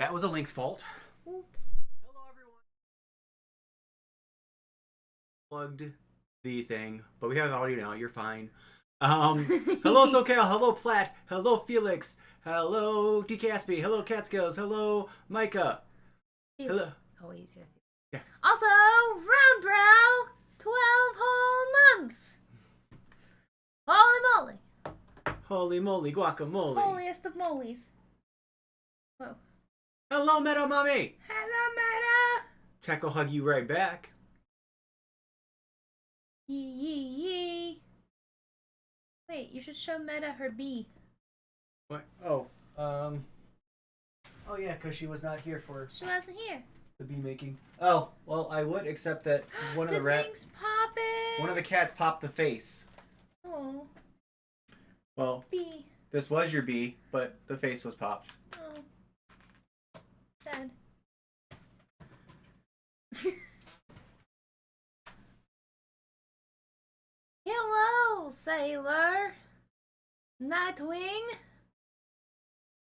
That was a Link's fault. Oops. Hello, everyone. Plugged the thing, but we have audio now. You're fine. Hello, SoCal. Hello, Platt. Hello, Felix. Hello, DKSB. Hello, Catskills. Hello, Micah. Hello. Oh, he's here. Yeah. Also, Round Brow, 12 whole months. Holy moly. Holy moly, guacamole. Holiest of molies. Whoa. Hello, Meta Mommy. Hello, Meta. Tech will hug you right back. Yee yee yee. Wait, you should show Meta her bee. What? Oh, oh yeah, because she was not here for She wasn't here. the bee making. Oh, well, I would, except that one of the thing's popping. one of the cats popped the face. Oh, Well, bee. this was your bee, but the face was popped. Oh, sad. Hello, sailor. Nightwing.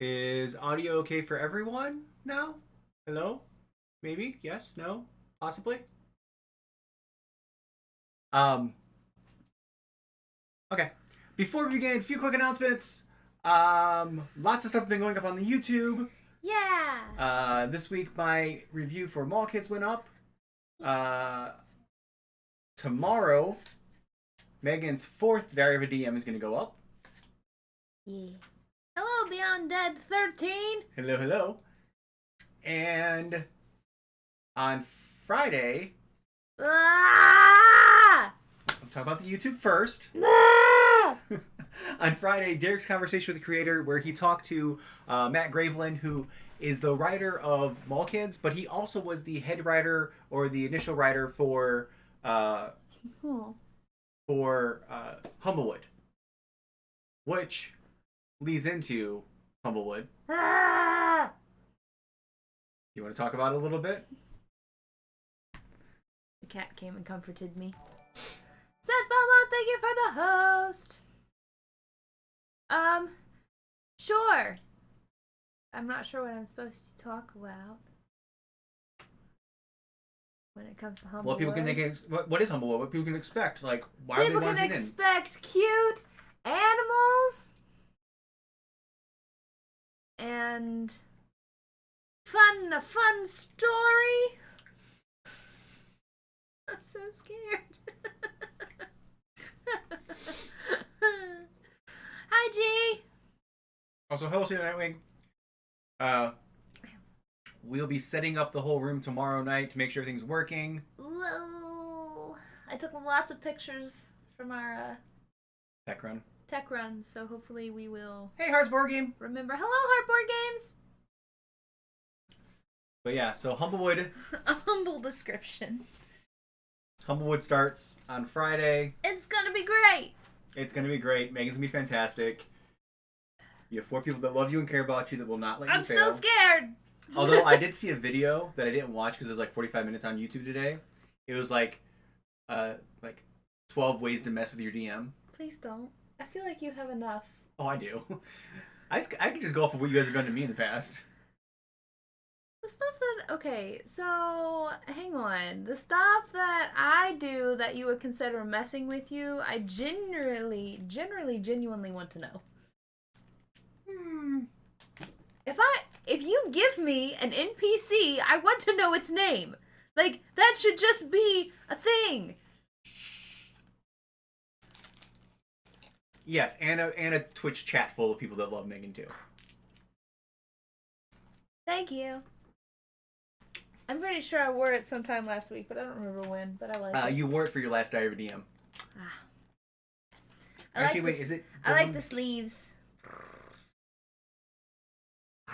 Is audio okay for everyone now? Hello? Maybe? Yes? No? Possibly? Okay. Before we begin, a few quick announcements. Lots of stuff been going up on the YouTube. Yeah. This week my review for Mall Kids went up. Tomorrow, Megan's fourth Diary of a DM is going to go up. Yeah. Hello, Beyond Dead 13. Hello, hello. And on Friday, Ah! I'm talking about the YouTube first. Ah! On Friday, Derek's conversation with the creator, where he talked to Matt Graveland, who is the writer of Mall Kids, but he also was the head writer or the initial writer for Humblewood, which leads into Humblewood. Ah! You want to talk about it a little bit? The cat came and comforted me. Seth Belmont, thank you for the host. Sure. I'm not sure what I'm supposed to talk about when it comes to Humblewood. What people can think? What is Humblewood? What people can expect? Like, why are People they can wanting it in? expect cute animals and a fun story. I'm so scared. Hi, G. Also, hello, Steve Nightwing. We'll be setting up the whole room tomorrow night to make sure everything's working. Whoa. I took lots of pictures from our Tech run. tech runs, so hopefully we will Hey, Hearts board game. remember. Hello, Heartboard Games. But yeah, so Humblewood. A humble description. Humblewood starts on Friday. It's gonna be great. It's gonna be great. Megan's gonna be fantastic. You have 4 people that love you and care about you that will not let you I'm fail. still scared. Although I did see a video that I didn't watch because it was like 45 minutes on YouTube today. It was like 12 ways to mess with your DM. Please don't. I feel like you have enough. Oh, I do. I could just go off of what you guys have done to me in the past. The stuff that... Okay, so... Hang on. The stuff that I do that you would consider messing with you, I genuinely want to know. If you give me an NPC, I want to know its name. Like, that should just be a thing. Yes, and a Twitch chat full of people that love Megan too. Thank you. I'm pretty sure I wore it sometime last week, but I don't remember when. But I like it. You wore it for your last Diary of a DM. Actually, wait, is it? I like the sleeves.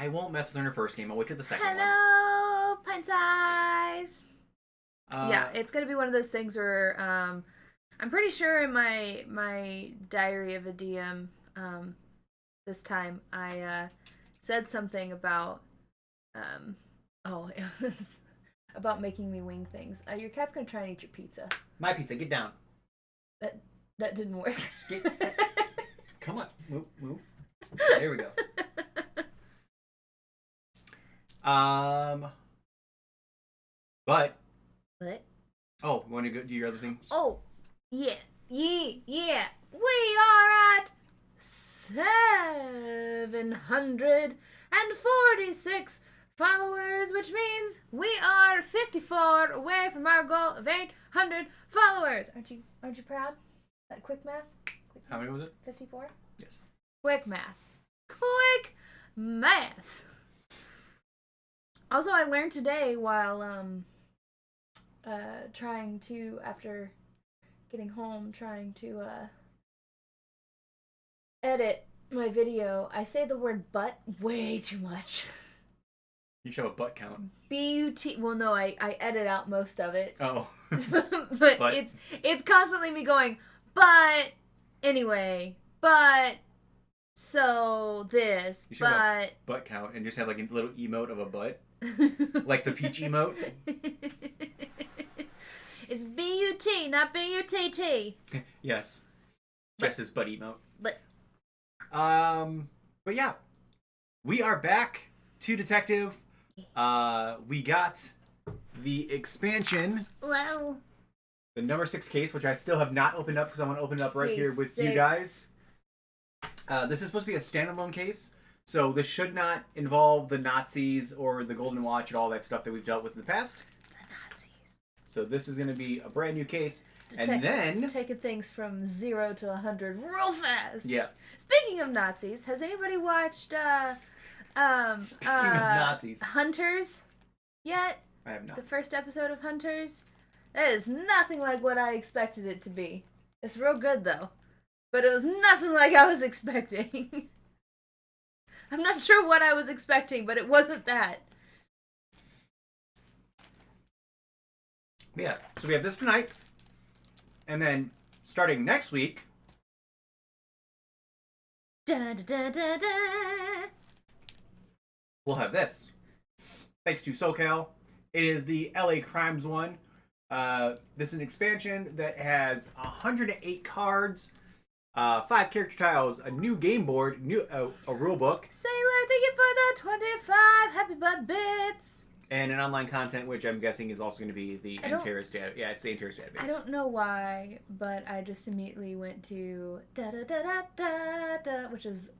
I won't mess with her in her first game. I'll wait till the second one. Hello, Pint Size. Yeah, it's gonna be one of those things where I'm pretty sure in my Diary of a DM this time I said something about it was about making me wing things. Your cat's gonna try and eat your pizza. My pizza, get down. That didn't work. Come on, move. There we go. But. What? Oh, want to go do your other things? Oh, yeah. We are at 746 followers, which means we are 54 away from our goal of 800 followers. Aren't you proud? That quick math? How many was it? 54? Yes. Quick math. Also, I learned today while trying to, after getting home, trying to edit my video, I say the word butt way too much. You show a butt count. B-U-T. Well, no, I edit out most of it. Oh. but it's constantly me going, but anyway, but so this, you should but have a butt count and just have like a little emote of a butt. Like the peach emote. It's B-U-T, not B-U-T-T. Yes. Jess's butt emote. But yeah. We are back to Detective. We got the expansion. Well, the number 6 case, which I still have not opened up because I want to open it up right here with 6. you guys. This is supposed to be a standalone case, so this should not involve the Nazis or the Golden Watch and all that stuff that we've dealt with in the past. The Nazis. So this is going to be a brand new case. And then taking things from 0 to 100 real fast. Yeah. Speaking of Nazis, has anybody watched Speaking of Nazis, Hunters yet? I have not. The first episode of Hunters? That is nothing like what I expected it to be. It's real good though. But it was nothing like I was expecting. I'm not sure what I was expecting, but it wasn't that. Yeah, so we have this tonight. And then, starting next week... Da, da, da, da, da. We'll have this. Thanks to SoCal. It is the LA Crimes one. This is an expansion that has 108 cards, 5 character tiles, a new game board, a rule book. Sailor, thank you for the 25 happy butt bits. And an online content, which I'm guessing is also going to be the Interrogation database. Yeah, it's the Interrogation database. I don't know why, but I just immediately went to da da da da da da, which is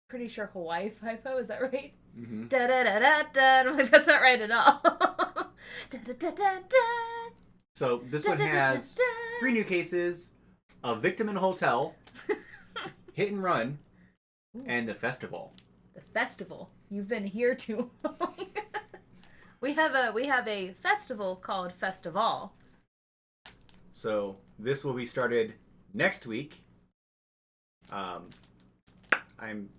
pretty sure Hawaii Five-O. Is that right? Mm-hmm. Da da da da da. I'm like, that's not right at all. Da da da da da. So this one has 3 new cases, a victim in a hotel, hit and run, and the festival. The festival. You've been here too long. We have a festival called Festival. So this will be started next week. I'm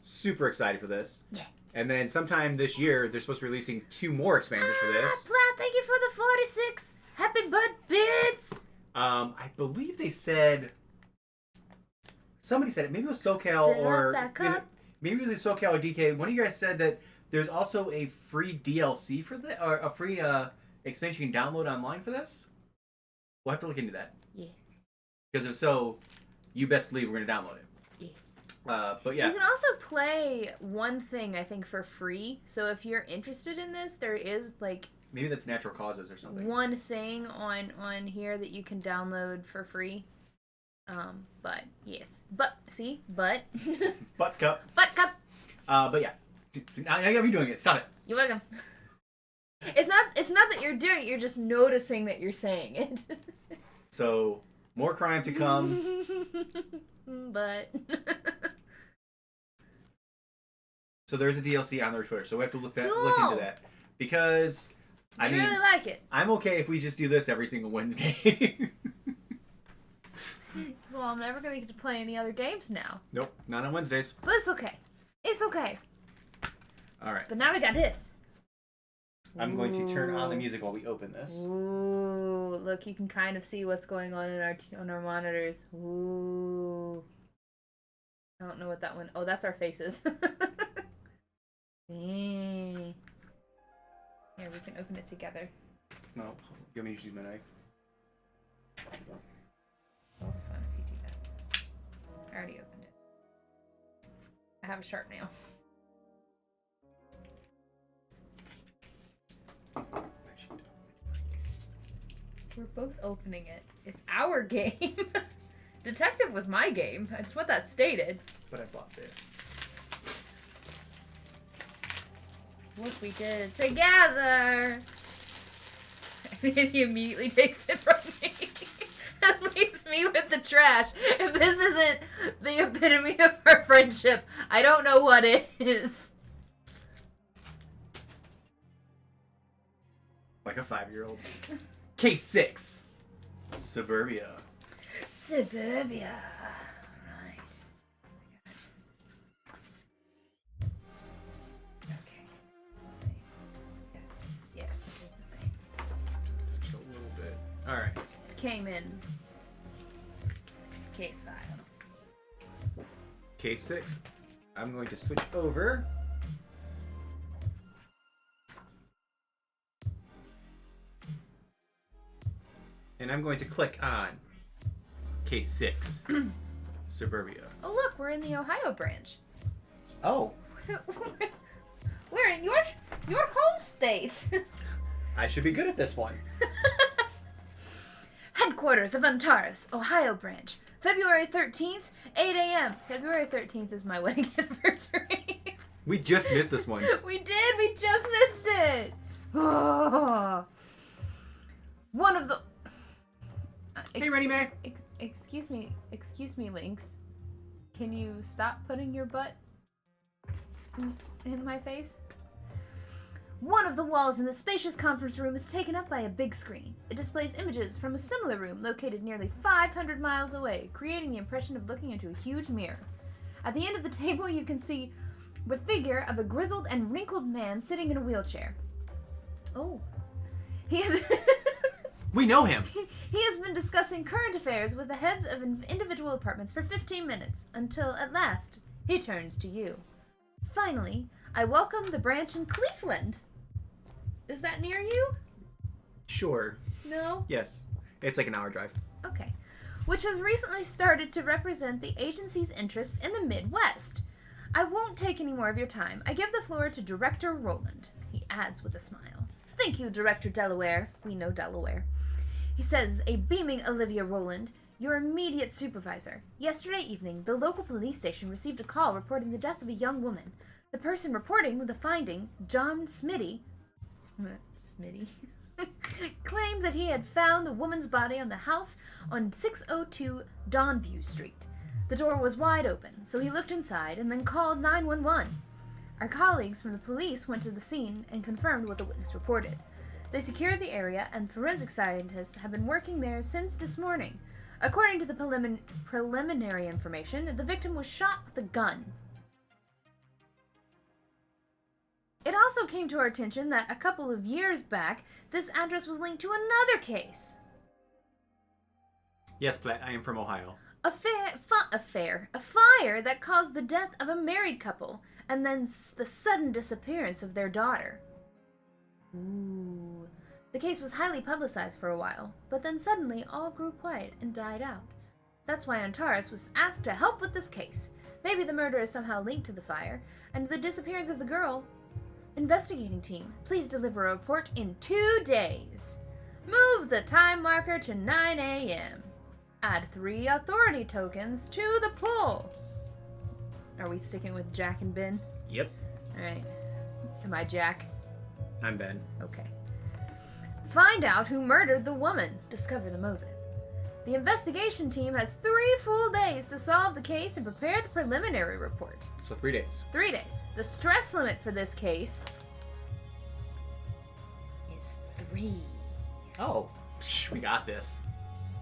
super excited for this. Yeah. And then sometime this year, they're supposed to be releasing 2 more expansions for this. Platt, thank you for the 46 happy butt bits. I believe they said... Somebody said it. Maybe it was SoCal or... Maybe it was SoCal or DK. One of you guys said that there's also a free DLC for this, or a free expansion you can download online for this. We'll have to look into that. Yeah. Because if so, you best believe we're going to download it. Yeah. But yeah. You can also play one thing, I think, for free. So if you're interested in this, there is like... Maybe that's Natural Causes or something. One thing on here that you can download for free. But yes. But Butt cup. Butt cup. But yeah. Now you be doing it. Stop it. You're welcome. It's not that you're doing it, you're just noticing that you're saying it. So, more crime to come. But so there's a DLC on their Twitter, so we have to look into that. Because I mean, really like it. I'm okay if we just do this every single Wednesday. Well, I'm never gonna get to play any other games now. Nope, not on Wednesdays. But it's okay. It's okay. Alright. But now we got this. I'm going to turn on the music while we open this. Ooh, look, you can kind of see what's going on in our monitors. Ooh. I don't know what that one... Oh, that's our faces. Here, we can open it together. No, you want me to use my knife? It'll be fun if you do that. I already opened it. I have a sharp nail. We're both opening it. It's our game. Detective was my game. I just want that stated. But I bought this. What we did together. And he immediately takes it from me. And leaves me with the trash. If this isn't the epitome of our friendship, I don't know what is. Like a 5-year-old. Case 6. Suburbia. Suburbia. Right. Okay. It's the same. Yes. Yes, it is the same. Just a little bit. Alright. Came in. Case file. Case 6. I'm going to switch over. And I'm going to click on Case 6. Suburbia. Oh look, we're in the Ohio branch. Oh. We're in your home state. I should be good at this one. Headquarters of Antares, Ohio branch. February 13th, 8 a.m. February 13th is my wedding anniversary. We just missed this one. We did. We just missed it. Oh. One of the... Hey, Rennie Mae. Excuse me, Lynx. Can you stop putting your butt in my face? One of the walls in the spacious conference room is taken up by a big screen. It displays images from a similar room located nearly 500 miles away, creating the impression of looking into a huge mirror. At the end of the table, you can see the figure of a grizzled and wrinkled man sitting in a wheelchair. Oh. He is... We know him. He has been discussing current affairs with the heads of individual departments for 15 minutes, until, at last, he turns to you. Finally, I welcome the branch in Cleveland. Is that near you? Sure. No? Yes. It's like an hour drive. Okay. Which has recently started to represent the agency's interests in the Midwest. I won't take any more of your time. I give the floor to Director Rowland. He adds with a smile. Thank you, Director Delaware. We know Delaware. He says, a beaming Olivia Rowland, your immediate supervisor. Yesterday evening, the local police station received a call reporting the death of a young woman. The person reporting the finding, John Smitty, claimed that he had found the woman's body on the house on 602 Dawnview Street. The door was wide open, so he looked inside and then called 911. Our colleagues from the police went to the scene and confirmed what the witness reported. They secured the area, and forensic scientists have been working there since this morning. According to the preliminary information, the victim was shot with a gun. It also came to our attention that a couple of years back, this address was linked to another case. Yes, Platt, I am from Ohio. A fire that caused the death of a married couple, and then the sudden disappearance of their daughter. Ooh. The case was highly publicized for a while, but then suddenly all grew quiet and died out. That's why Antares was asked to help with this case. Maybe the murder is somehow linked to the fire, and the disappearance of the girl. Investigating team, please deliver a report in 2 days. Move the time marker to 9 a.m. Add 3 authority tokens to the pool. Are we sticking with Jack and Ben? Yep. Alright. Am I Jack? I'm Ben. Okay. Find out who murdered the woman. Discover the motive. The investigation team has 3 full days to solve the case and prepare the preliminary report. So 3 days. 3 days. The stress limit for this case is 3. Oh, we got this.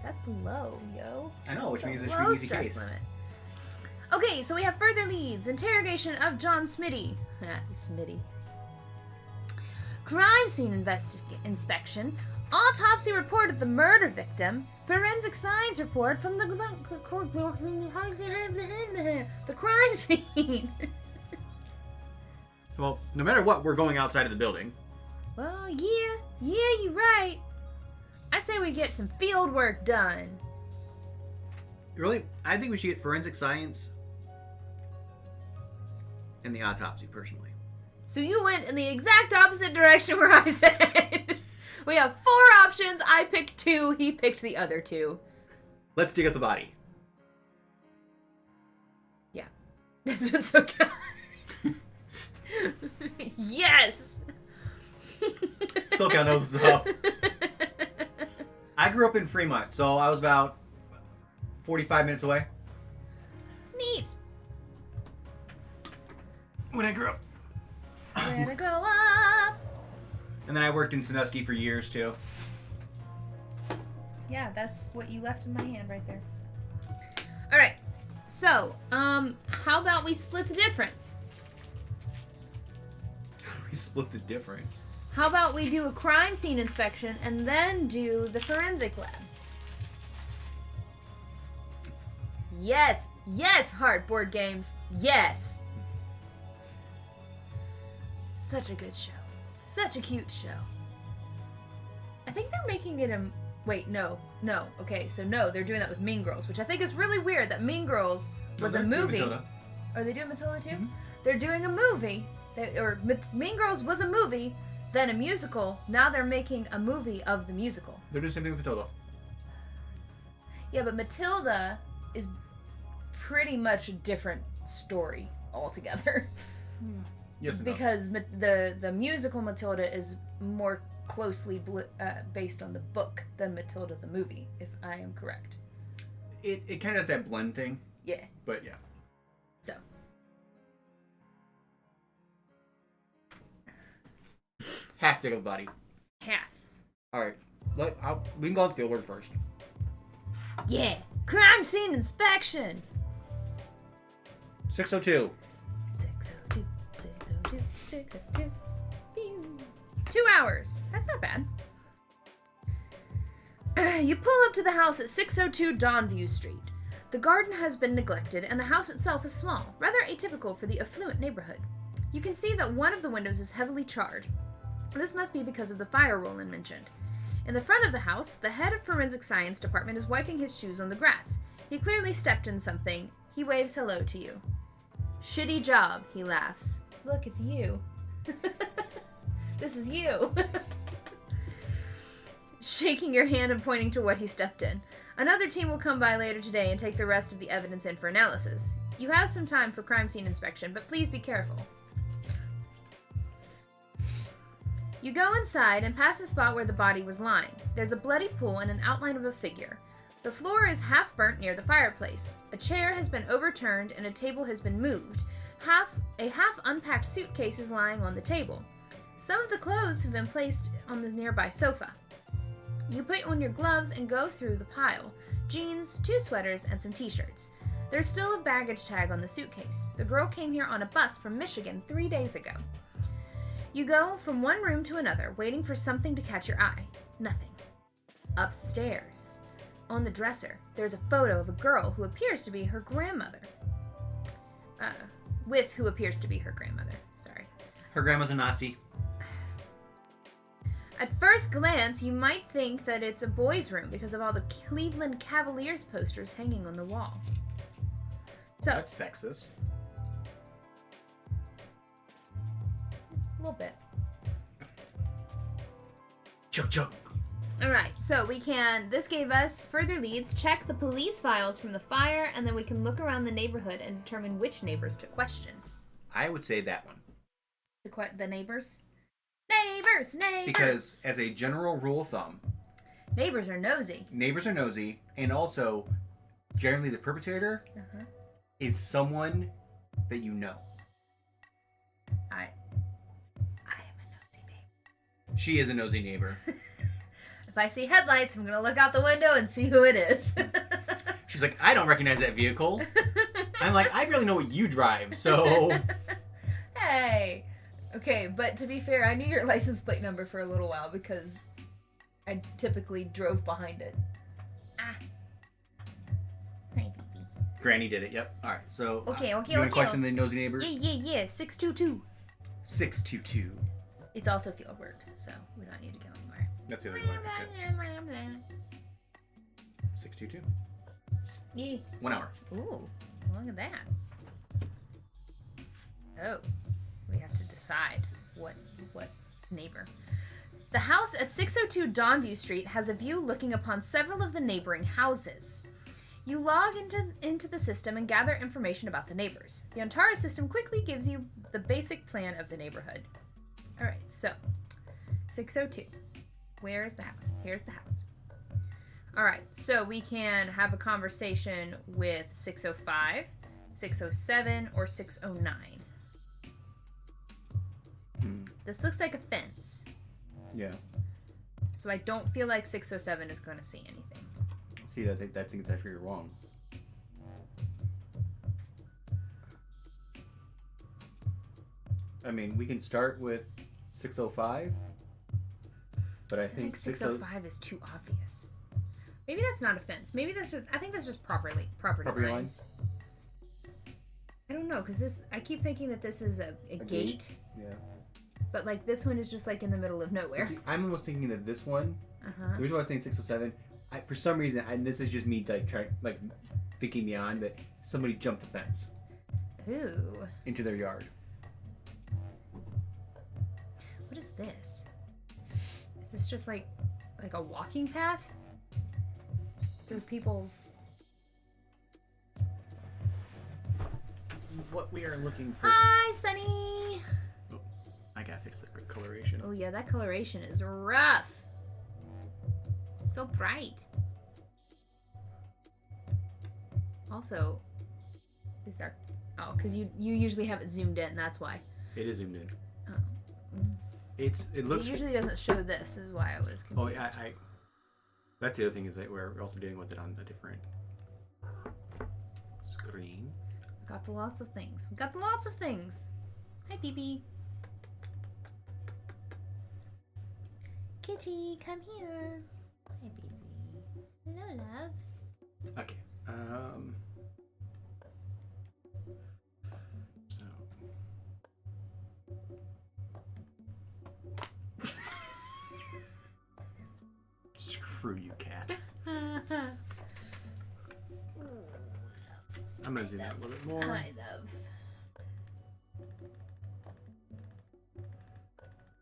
That's low, yo. I know, which means it's low an easy stress case. limit. Okay, so we have further leads. Interrogation of John Smitty. Smitty. Crime scene inspection. Autopsy report of the murder victim. Forensic science report from the crime scene. Well, no matter what, we're going outside of the building. Well, yeah, you're right. I say we get some field work done. Really? I think we should get forensic science and the autopsy, personally. So you went in the exact opposite direction where I said. We have 4 options. I picked 2. He picked the other 2. Let's dig up the body. Yeah. That's what's so good. Yes! SoCal knows what's up. I grew up in Fremont, so I was about 45 minutes away. Neat. When I grew up. When I grow up. And then I worked in Sandusky for years, too. Yeah, that's what you left in my hand right there. All right. So, how about we split the difference? How do we split the difference? How about we do a crime scene inspection and then do the forensic lab? Yes. Yes, Heart Board Games. Yes. Such a good show. Such a cute show. I think they're making it a... Wait, no. Okay, so no, they're doing that with Mean Girls, which I think is really weird that Mean Girls was a movie. Are they doing Matilda too? Mm-hmm. They're doing a movie. Mean Girls was a movie, then a musical. Now they're making a movie of the musical. They're doing something with Matilda. Yeah, but Matilda is pretty much a different story altogether. Yes, because the musical Matilda is more closely based on the book than Matilda the movie, if I am correct. It kind of has that blend thing. Yeah. But yeah. So. Half dig of the body. Half. Alright. We can go on field work first. Yeah. Crime scene inspection. 602. 602. 602. 602. Pew. 2 hours. That's not bad. You pull up to the house at 602 Dawnview Street. The garden has been neglected, and the house itself is small, rather atypical for the affluent neighborhood. You can see that one of the windows is heavily charred. This must be because of the fire Roland mentioned. In the front of the house, the head of Forensic Science Department is wiping his shoes on the grass. He clearly stepped in something. He waves hello to you. Shitty job, he laughs. Look, it's you. This is you. Shaking your hand and pointing to what he stepped in. Another team will come by later today and take the rest of the evidence in for analysis. You have some time for crime scene inspection, but please be careful. You go inside and pass the spot where the body was lying. There's a bloody pool and an outline of a figure. The floor is half burnt near the fireplace. A chair has been overturned and a table has been moved. A half unpacked suitcase is lying on the table. Some of the clothes have been placed on the nearby sofa. You put on your gloves and go through the pile. Jeans, 2 sweaters, and some t-shirts. There's still a baggage tag on the suitcase. The girl came here on a bus from Michigan 3 days ago. You go from one room to another, waiting for something to catch your eye. Nothing. Upstairs, on the dresser, there's a photo of a girl who appears to be her grandmother. Who appears to be her grandmother. Sorry. Her grandma's a Nazi. At first glance, you might think that it's a boys' room because of all the Cleveland Cavaliers posters hanging on the wall. So that's sexist. A little bit. Chug. Alright, so this gave us further leads, check the police files from the fire, and then we can look around the neighborhood and determine which neighbors to question. I would say that one. The neighbors? Neighbors! Because as a general rule of thumb, neighbors are nosy. And also, generally the perpetrator is someone that you know. I am a nosy neighbor. She is a nosy neighbor. If I see headlights, I'm going to look out the window and see who it is. She's like, I don't recognize that vehicle. I'm like, I barely know what you drive, so... Hey. Okay, but to be fair, I knew your license plate number for a little while because I typically drove behind it. Hi, baby. Granny did it, yep. Alright, so... Okay. You want to question the nosy neighbors? Yeah. 622. 622. It's also field work, so we don't need to go anywhere. That's the other one. 622. Yeah. 1 hour. Ooh, look at that. Oh, we have to decide what neighbor. The house at 602 Donview Street has a view looking upon several of the neighboring houses. You log into the system and gather information about the neighbors. The Antares system quickly gives you the basic plan of the neighborhood. Alright, so 602. Where is the house? Here's the house. Alright, so we can have a conversation with 605, 607, or 609. This looks like a fence. Yeah. So I don't feel like 607 is going to see anything. See, I think that's actually wrong. I mean, we can start with 605, but I think 605 is too obvious. Maybe that's not a fence. Maybe that's just, I think that's just property lines. I don't know, because this, I keep thinking that this is a gate. Yeah. But like this one is just like in the middle of nowhere. See, I'm almost thinking that this one, the reason why I was saying 607, for some reason, and this is just me thinking beyond, that somebody jumped the fence. Ooh. Into their yard. What is this? Is this just like a walking path? Through people's... What we are looking for... Hi, Sunny! Oh, I gotta fix the coloration. Oh yeah, that coloration is rough. So bright. Also, is there... Oh, because you usually have it zoomed in, that's why. It is zoomed in. Oh. It looks... It usually doesn't show this, is why I was confused. Oh, that's the other thing, is that we're also dealing with it on a different screen. Got the lots of things. We got the lots of things. Hi, BB. Kitty, come here. Hi, baby. Hello, love. Okay. So. Screw you, cat. I'm gonna zoom out a little bit more. I love.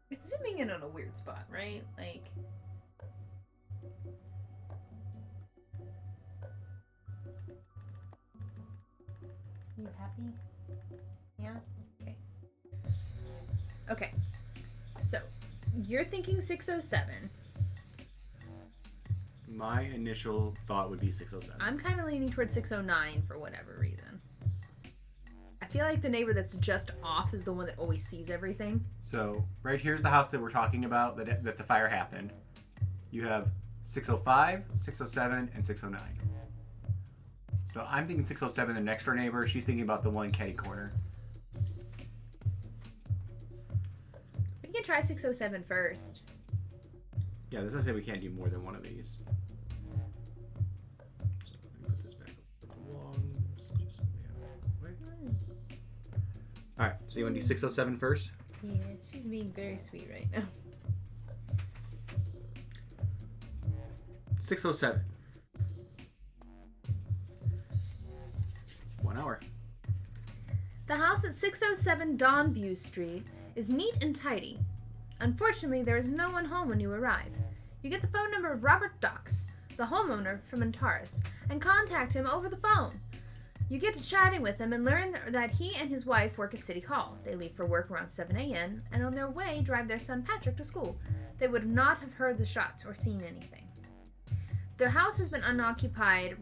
It's zooming in on a weird spot, right? Like. You happy? Yeah? Okay. Okay. So, you're thinking 607. My initial thought would be 607. I'm kind of leaning towards 609 for whatever reason. I feel like the neighbor that's just off is the one that always sees everything. So, right here's the house that we're talking about, that the fire happened. You have 605, 607, and 609. So I'm thinking 607, the next door neighbor. She's thinking about the one catty corner. We can try 607 first. Yeah, there's no say we can't do more than one of these. So let me put this back up the lungs. Just so we have it quick. Alright, so you want to do 607 first? Yeah, she's being very sweet right now. 607. 1 hour. The house at 607 Donview Street is neat and tidy. Unfortunately, there is no one home when you arrive. You get the phone number of Robert Docks, the homeowner from Antares, and contact him over the phone. You get to chatting with him and learn that he and his wife work at City Hall. They leave for work around 7 a.m. and on their way drive their son Patrick to school. They would not have heard the shots or seen anything. The house has been an unoccupied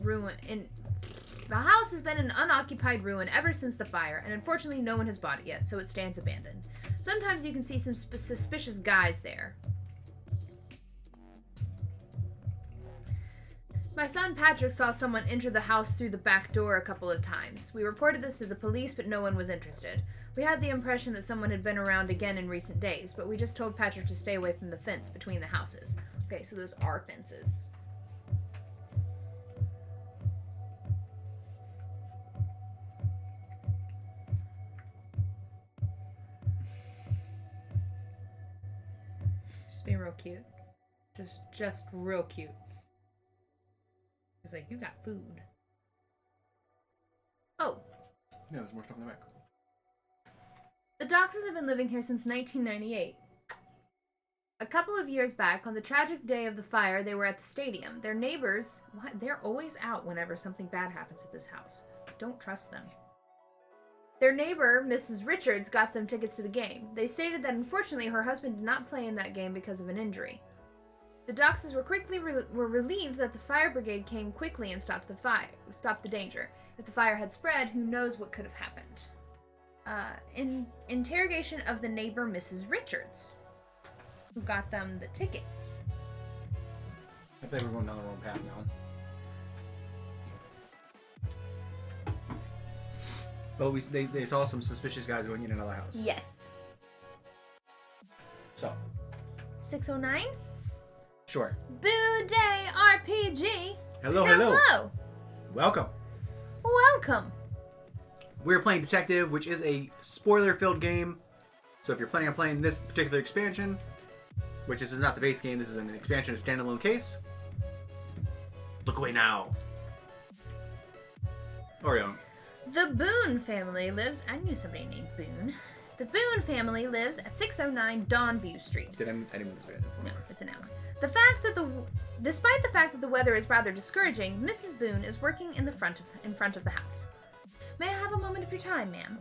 ruin ever since the fire, and unfortunately no one has bought it yet, so it stands abandoned. Sometimes you can see some suspicious guys there. My son Patrick saw someone enter the house through the back door a couple of times. We reported this to the police, but no one was interested. We had the impression that someone had been around again in recent days, but we just told Patrick to stay away from the fence between the houses. Okay, so those are fences. Just being real cute. Just real cute. It's like, you got food. Oh. Yeah, there's more stuff in the back. The Doxes have been living here since 1998. A couple of years back, on the tragic day of the fire, they were at the stadium. Their neighbors, they're always out whenever something bad happens at this house. Don't trust them. Their neighbor, Mrs. Richards, got them tickets to the game. They stated that unfortunately her husband did not play in that game because of an injury. The Doxes were relieved that the fire brigade came quickly and stopped the danger. If the fire had spread, who knows what could have happened. Interrogation of the neighbor, Mrs. Richards, who got them the tickets. I think we're going down the wrong path now. But they saw some suspicious guys going in and out of the house. Yes. So. 609? Sure. Boo Day RPG. Hello. Welcome. We're playing Detective, which is a spoiler-filled game. So if you're planning on playing this particular expansion, which this is not the base game, this is an expansion, a standalone case, look away now. Orion. The Boone family lives... I knew somebody named Boone. The Boone family lives at 609 Dawnview Street. I didn't read it. No, it's an hour. Despite the fact that the weather is rather discouraging, Mrs. Boone is working in front of the house. May I have a moment of your time, ma'am?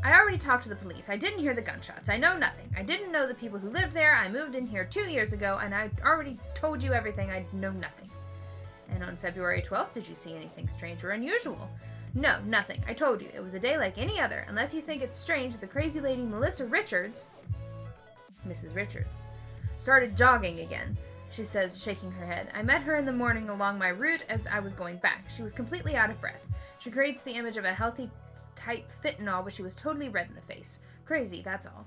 I already talked to the police. I didn't hear the gunshots. I know nothing. I didn't know the people who lived there. I moved in here 2 years ago, and I already told you everything. I know nothing. And on February 12th, did you see anything strange or unusual? No, nothing. I told you. It was a day like any other, unless you think it's strange that the crazy lady Melissa Richards, Mrs. Richards, started jogging again. She says, shaking her head. I met her in the morning along my route as I was going back. She was completely out of breath. She creates the image of a healthy type fit and all, but she was totally red in the face. Crazy, that's all.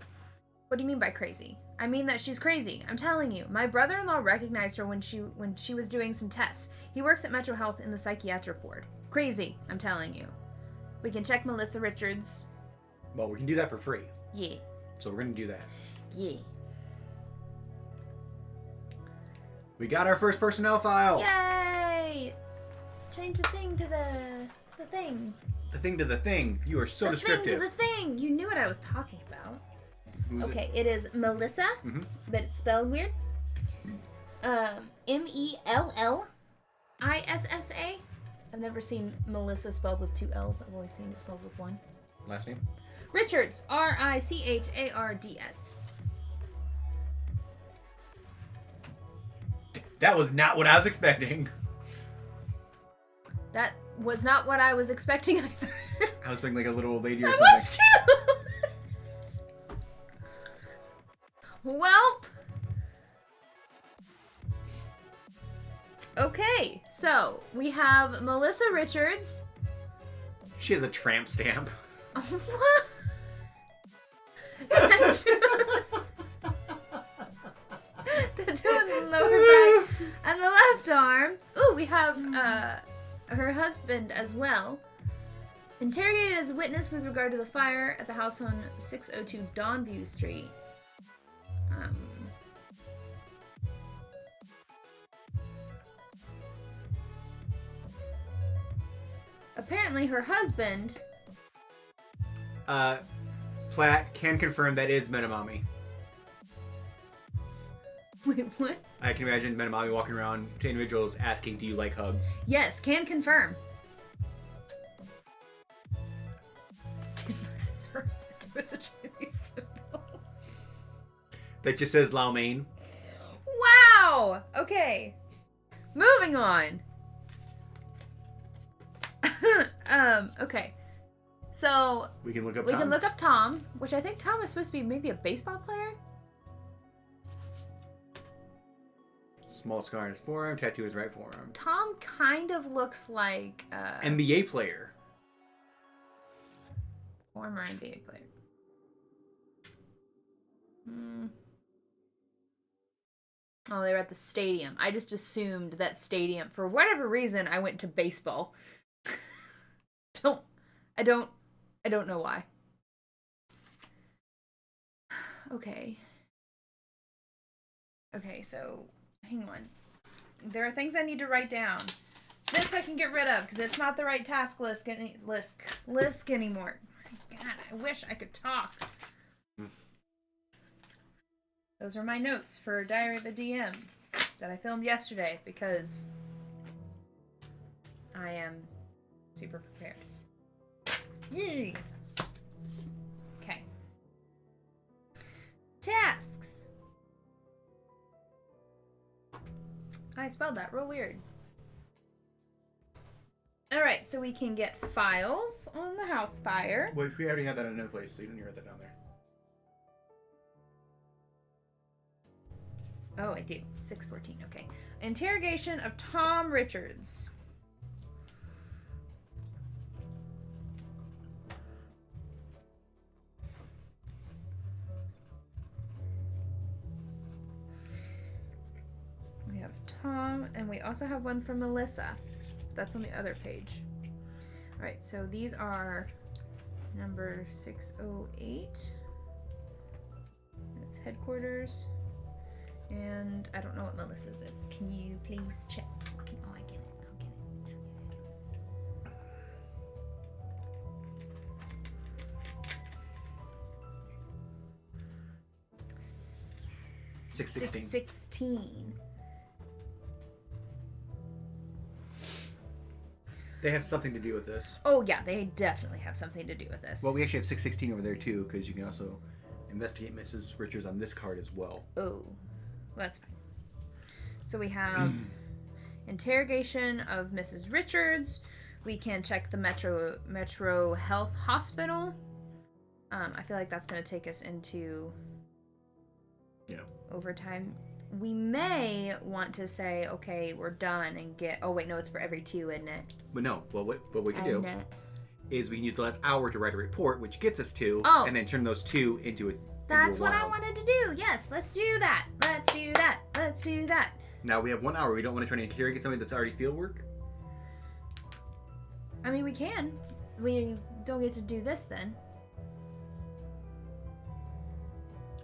What do you mean by crazy? I mean that she's crazy. I'm telling you. My brother-in-law recognized her when she was doing some tests. He works at Metro Health in the psychiatric ward. Crazy, I'm telling you. We can check Melissa Richards. Well, we can do that for free. Yeah. So we're going to do that. Yeah. We got our first personnel file. Yay! Change the thing to the thing. The thing to the thing. You are so descriptive. The thing to the thing. You knew what I was talking about. Okay, it is Melissa, but it's spelled weird. Mellissa. I've never seen Melissa spelled with 2 L's. I've always seen it spelled with 1. Last name? Richards. Richards. That was not what I was expecting. That was not what I was expecting either. I was thinking like a little old lady or that something. Was true. Welp. Okay, so we have Melissa Richards. She has a tramp stamp. What? Tattoo on the lower back and the left arm. Ooh, we have her husband as well. Interrogated as a witness with regard to the fire at the house on 602 Dawnview Street. Apparently her husband... Platt can confirm that is Metamami. Wait, what? I can imagine Metamami walking around to individuals asking, do you like hugs? Yes, can confirm. 10 bucks is her as a Chinese symbol. That just says Lao Mein. Wow! Okay. Moving on. Okay. So we can look up Tom, which I think Tom is supposed to be maybe a baseball player. Small scar on his forearm, tattoo his right forearm. Tom kind of looks like NBA player. Former NBA player. Oh, they were at the stadium. I just assumed that stadium. For whatever reason, I went to baseball. I don't know why. Okay, so hang on. There are things I need to write down. This I can get rid of because it's not the right task list anymore. God, I wish I could talk. Those are my notes for Diary of a DM that I filmed yesterday because I am super prepared. Yay! Okay. Tasks. I spelled that real weird. Alright, so we can get files on the house fire. Which we already have that in another place, so you don't need to write that down there. Oh, I do. 614, okay. Interrogation of Tom Richards. We have Tom, and we also have one from Melissa. That's on the other page. Alright, so these are number 608. It's headquarters. And I don't know what Melissa's is. Can you please check? Oh, I get it. I'll get it. 616. 616. They have something to do with this. Oh, yeah, they definitely have something to do with this. Well, we actually have 616 over there, too, because you can also investigate Mrs. Richards on this card as well. Oh, well, that's fine. So we have interrogation of Mrs. Richards. We can check the Metro Health Hospital. I feel like that's going to take us into overtime. We may want to say, okay, we're done and get... Oh, wait, no, it's for every 2, isn't it? But no, well, what we can do is we can use the last hour to write a report, which gets us 2, and then turn those 2 into a That's what I wanted to do. Yes, let's do that. Let's do that. Let's do that. Now we have 1 hour. We don't want to try to interrogate somebody that's already field work? I mean, we can. We don't get to do this then.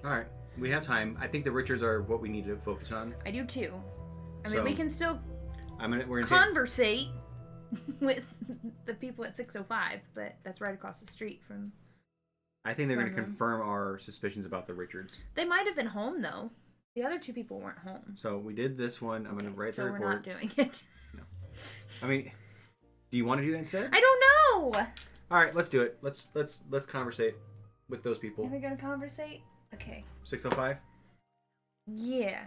Alright. We have time. I think the Richards are what we need to focus on. I do too. I mean, we can still we're conversate with the people at 605, but that's right across the street from... I think they're going to confirm our suspicions about the Richards. They might have been home, though. The other 2 people weren't home. So we did this one. I'm going to write the report. So we're not doing it. No. I mean, do you want to do that instead? I don't know! All right, let's do it. Let's conversate with those people. Are we going to conversate? Okay. 605? Yeah.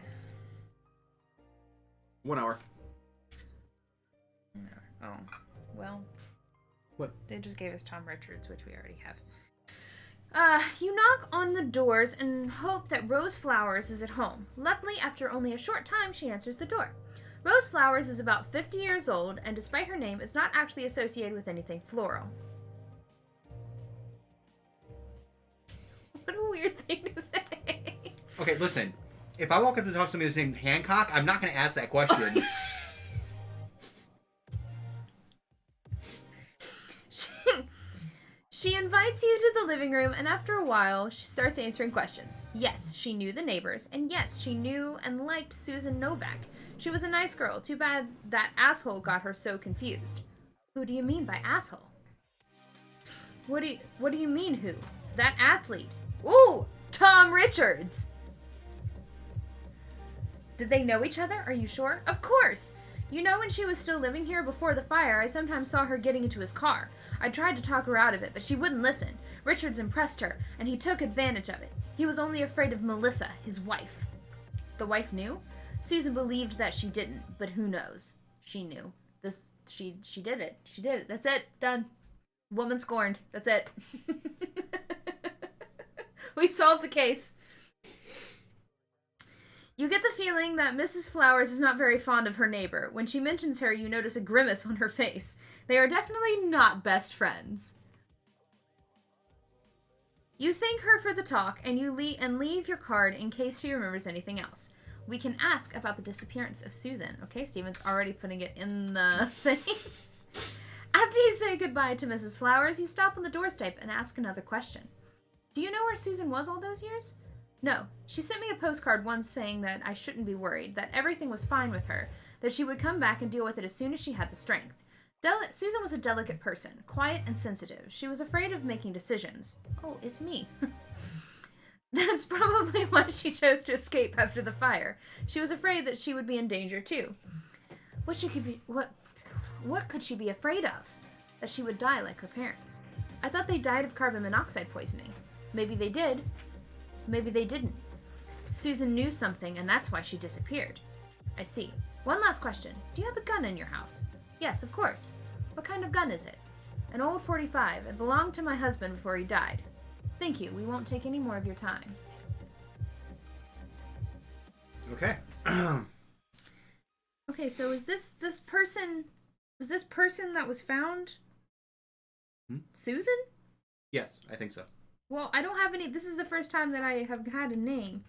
1 hour. Oh, well. What? They just gave us Tom Richards, which we already have. You knock on the doors and hope that Rose Flowers is at home. Luckily, after only a short time, she answers the door. Rose Flowers is about 50 years old, and despite her name, is not actually associated with anything floral. What a weird thing to say. Okay, listen. If I walk up to talk to somebody who's named Hancock, I'm not going to ask that question. She invites you to the living room, and after a while, she starts answering questions. Yes, she knew the neighbors, and yes, she knew and liked Susan Novak. She was a nice girl. Too bad that asshole got her so confused. Who do you mean by asshole? What do you mean who? That athlete. Ooh, Tom Richards. Did they know each other? Are you sure? Of course. You know, when she was still living here before the fire, I sometimes saw her getting into his car. I tried to talk her out of it, but she wouldn't listen. Richards impressed her, and he took advantage of it. He was only afraid of Melissa, his wife. The wife knew? Susan believed that she didn't, but who knows? She knew. She did it. She did it. That's it. Done. Woman scorned. That's it. We've solved the case. You get the feeling that Mrs. Flowers is not very fond of her neighbor. When she mentions her, you notice a grimace on her face. They are definitely not best friends. You thank her for the talk, and you leave your card in case she remembers anything else. We can ask about the disappearance of Susan. Okay, Steven's already putting it in the thing. After you say goodbye to Mrs. Flowers, you stop on the doorstep and ask another question. Do you know where Susan was all those years? No. She sent me a postcard once saying that I shouldn't be worried, that everything was fine with her, that she would come back and deal with it as soon as she had the strength. Susan was a delicate person, quiet and sensitive. She was afraid of making decisions. Oh, it's me. That's probably why she chose to escape after the fire. She was afraid that she would be in danger too. What could she be afraid of? That she would die like her parents. I thought they died of carbon monoxide poisoning. Maybe they did. Maybe they didn't. Susan knew something, and that's why she disappeared. I see. One last question. Do you have a gun in your house? Yes, of course. What kind of gun is it? An old .45. It belonged to my husband before he died. Thank you. We won't take any more of your time. Okay. Okay, so is this person... Was this person that was found... Susan? Yes, I think so. Well, I don't have any... This is the first time that I have had a name.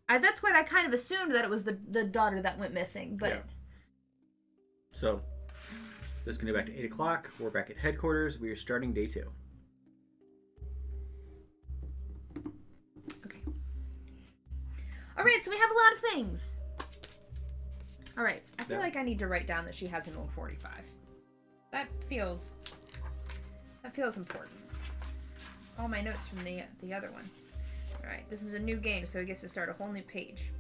That's what I kind of assumed, that it was the daughter that went missing, but... Yeah. So, this is going to go back to 8 o'clock. We're back at headquarters. We are starting day 2. Okay. Alright, so we have a lot of things. Alright, I feel like I need to write down that she has an old .45. That feels important. All my notes from the other one. Alright, this is a new game, so he gets to start a whole new page.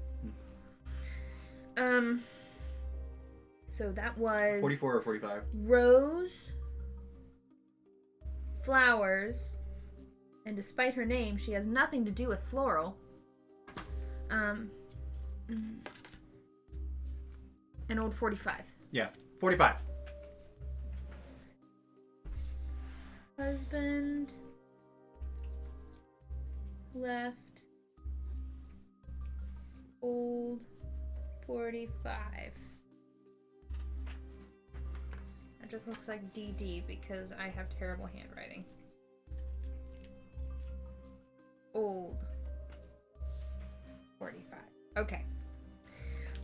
So that was... 44 or 45? Rose, flowers, and despite her name, she has nothing to do with floral. An old .45. Yeah, 45. Husband left old .45. That just looks like DD because I have terrible handwriting. Old .45. Okay.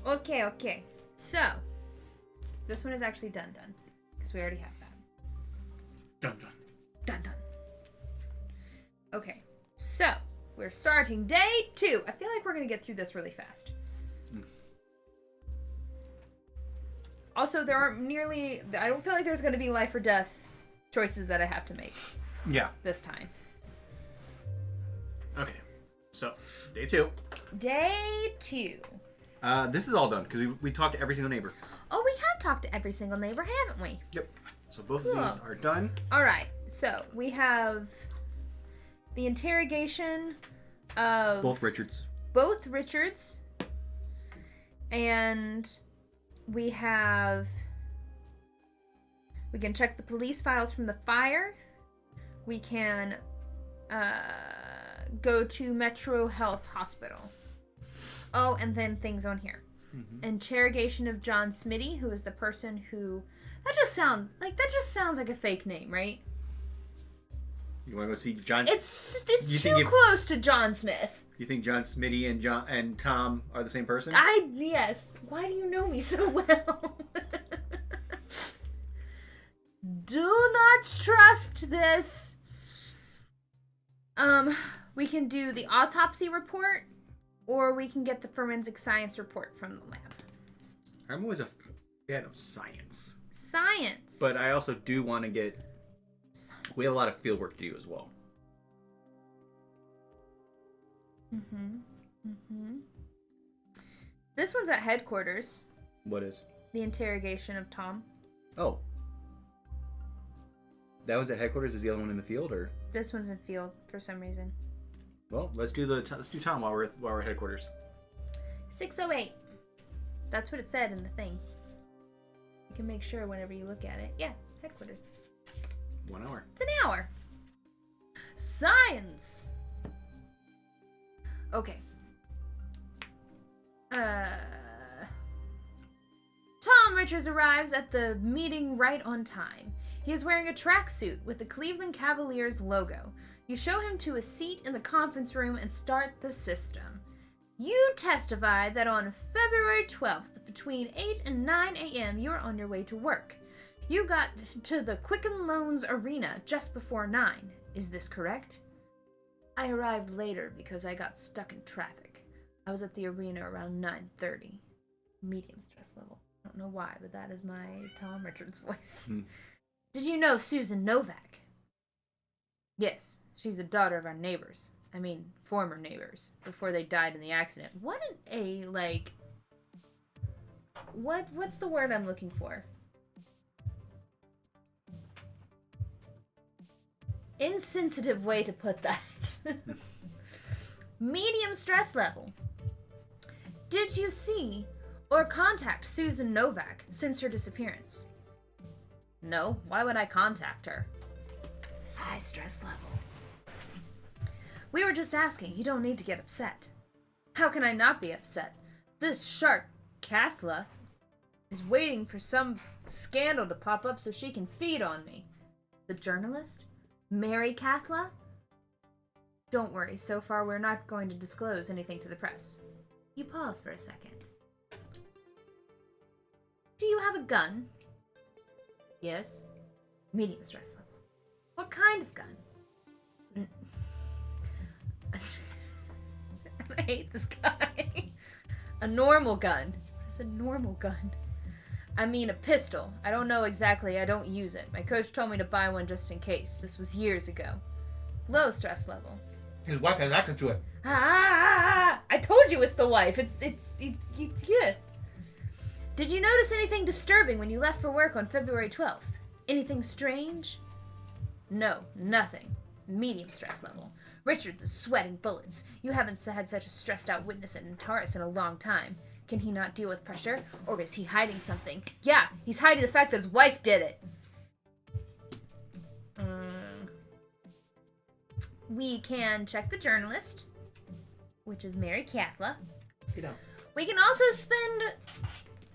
Okay. So, this one is actually done. Because we already have that. Done. Okay. So, we're starting day 2. I feel like we're going to get through this really fast. Also, there aren't nearly... I don't feel like there's going to be life or death choices that I have to make. Yeah. This time. Okay. So, day 2. Day 2. This is all done, because we talked to every single neighbor. Oh, we have talked to every single neighbor, haven't we? Yep. So both of these are done. Alright, so we have the interrogation of... Both Richards. And we have... We can check the police files from the fire. We can go to Metro Health Hospital. Oh, and then things on here. Mm-hmm. Interrogation of John Smitty, who is the person who... That just sounds like a fake name, right? You want to go see John? It's too close to John Smith. You think John Smitty and Tom are the same person? Yes. Why do you know me so well? Do not trust this. We can do the autopsy report, or we can get the forensic science report from the lab. I'm always a fan of science. Science. But I also do want to get... Science. We have a lot of field work to do as well. This one's at headquarters. What is? The interrogation of Tom. Oh. That one's at headquarters. Is the other one in the field, or? This one's in field for some reason. Well, let's do Tom while we're at headquarters. 6:08. That's what it said in the thing. You can make sure whenever you look at it. Yeah, headquarters. 1 hour. It's an hour. Science. Okay. Tom Richards arrives at the meeting right on time. He is wearing a tracksuit with the Cleveland Cavaliers logo. You show him to a seat in the conference room and start the system. You testified that on February 12th, between 8 and 9 a.m., you were on your way to work. You got to the Quicken Loans Arena just before 9. Is this correct? I arrived later because I got stuck in traffic. I was at the arena around 9:30. Medium stress level. I don't know why, but that is my Tom Richards voice. Did you know Susan Novak? Yes, She's the daughter of our neighbors. I mean, former neighbors, before they died in the accident. What what's the word I'm looking for? Insensitive way to put that. Medium stress level. Did you see or contact Susan Novak since her disappearance? No, why would I contact her? High stress level. We were just asking, you don't need to get upset. How can I not be upset? This shark, Kathla, is waiting for some scandal to pop up so she can feed on me. The journalist? Mary Kathla? Don't worry, so far we're not going to disclose anything to the press. You pause for a second. Do you have a gun? Yes. Medium stress level. What kind of gun? I hate this guy. A normal gun. It's a normal gun. I mean a pistol. I don't know exactly. I don't use it. My coach told me to buy one just in case. This was years ago. Low stress level. His wife has access to it. I told you it's the wife. It's yeah. Did you notice anything disturbing when you left for work on February 12th? Anything strange? No, nothing. Medium stress level. Richards is sweating bullets. You haven't had such a stressed out witness at Antares in a long time. Can he not deal with pressure? Or is he hiding something? Yeah, he's hiding the fact that his wife did it. We can check the journalist, which is Mary Kathla. You know. We can also spend,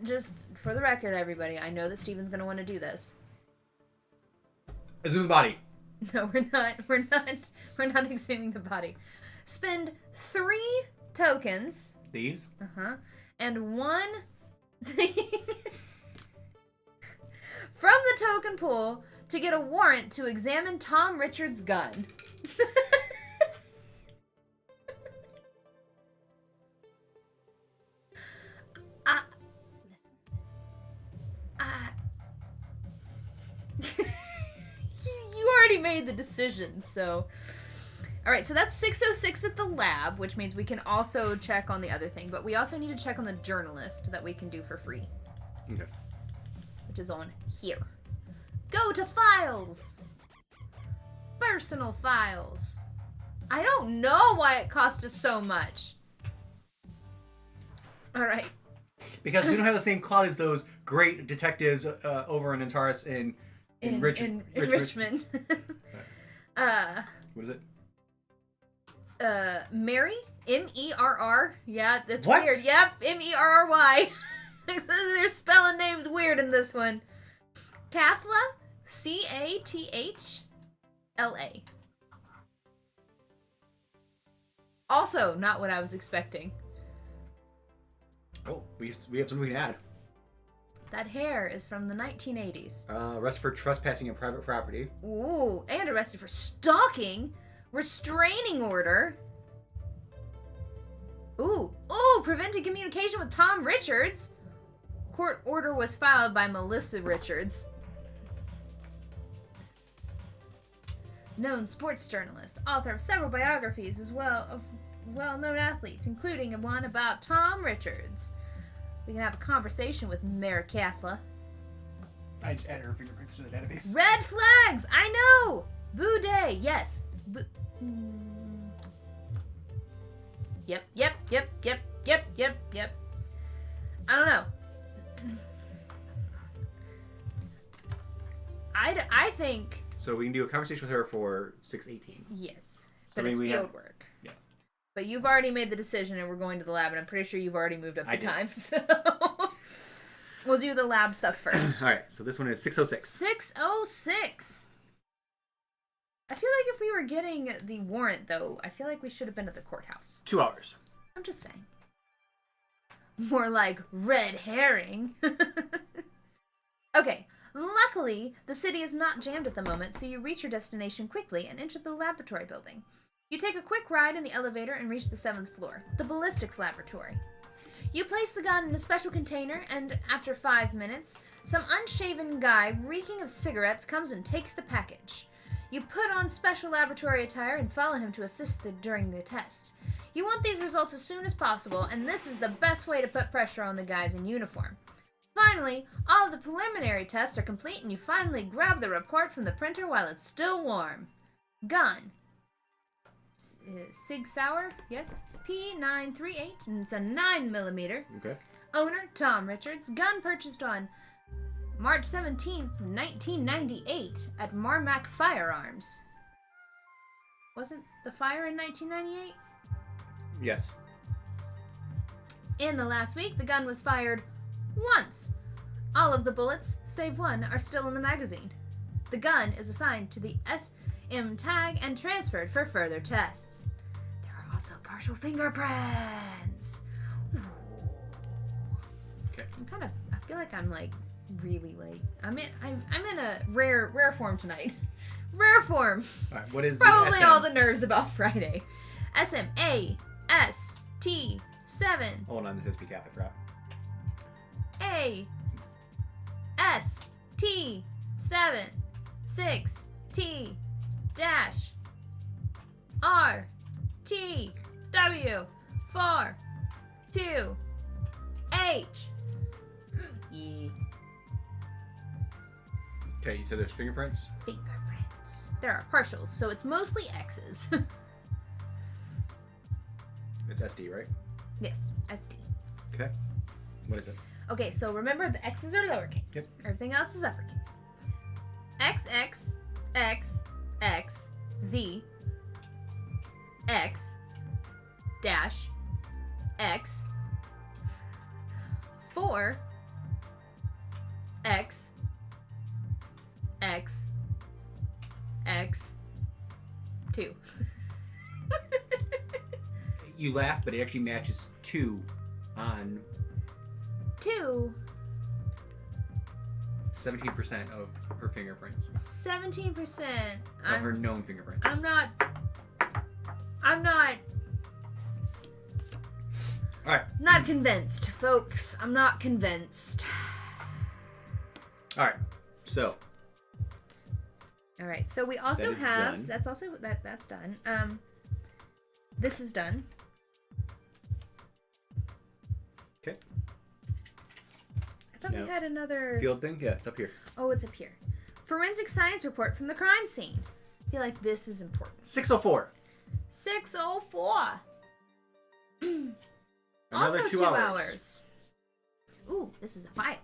just for the record, everybody, I know that Steven's going to want to do this. Exhume the body. No, we're not. We're not exhuming the body. Spend 3 tokens. These? Uh-huh. And 1 thing from the token pool to get a warrant to examine Tom Richards' gun. You already made the decision, so... Alright, so that's 606 at the lab, which means we can also check on the other thing, but we also need to check on the journalist that we can do for free. Okay. Which is on here. Go to files! Personal files. I don't know why it cost us so much. Alright. Because we don't have the same clout as those great detectives over in Antares in Richmond. What is it? Mary? M-E-R-R? Yeah, that's what? Weird. Yep, M-E-R-R-Y. They're spelling names weird in this one. Kathla? C-A-T-H-L-A. Also, not what I was expecting. Oh, we have something we can add. That hair is from the 1980s. Arrested for trespassing on private property. Ooh, and arrested for stalking. Restraining order. Ooh, prevented communication with Tom Richards. Court order was filed by Melissa Richards. Known sports journalist, author of several biographies as well of well-known athletes, including one about Tom Richards. We can have a conversation with Mary Kathla. I just added her fingerprints to the database. Red flags! I know! Boo day, yes. Yep. I don't know. I think... So we can do a conversation with her for 6:18. Yes. But it's field work. Yeah. But you've already made the decision and we're going to the lab, and I'm pretty sure you've already moved up the time, so... We'll do the lab stuff first. Alright, so this one is 606. 606! I feel like if we were getting the warrant, though, I feel like we should have been at the courthouse. 2 hours. I'm just saying. More like red herring. Okay, luckily, the city is not jammed at the moment, so you reach your destination quickly and enter the laboratory building. You take a quick ride in the elevator and reach the 7th floor, the ballistics laboratory. You place the gun in a special container, and after 5 minutes, some unshaven guy reeking of cigarettes comes and takes the package. You put on special laboratory attire and follow him to assist during the tests. You want these results as soon as possible, and this is the best way to put pressure on the guys in uniform. Finally, all of the preliminary tests are complete, and you finally grab the report from the printer while it's still warm. Gun. Sig Sauer, yes. P938, and it's a 9mm. Okay. Owner, Tom Richards. Gun purchased on March 17th, 1998 at Marmac Firearms. Wasn't the fire in 1998? Yes. In the last week, the gun was fired once. All of the bullets, save one, are still in the magazine. The gun is assigned to the SM tag and transferred for further tests. There are also partial fingerprints. Ooh. Okay. I feel like I'm like really late. I'm in a rare form tonight. Rare form. All right. What is probably the SM? all the nerves about Friday. SMAST7. Hold on, this is PCAP, I forgot. AST7 6T dash RTW 4 2 H. Okay, you said there's fingerprints? Fingerprints. There are partials, so it's mostly X's. It's SD, right? Yes, SD. Okay. What is it? Okay, so remember the X's are lowercase. Yep. Everything else is uppercase. XX, X, X, Z, X, dash, X, 4, X, X, X, 2. You laugh, but it actually matches 2 on 2. 17% of her fingerprints. 17%. Of her known fingerprints. I'm not. Alright. Not convinced, folks. I'm not convinced. Alright. So. Alright, so we also That is have done. that's also that's done. This is done. Okay. I thought we had another Field thing? Yeah, it's up here. Oh, it's up here. Forensic science report from the crime scene. I feel like this is important. 6:04. 6:04. Another also 2 hours. Ooh, this is a file.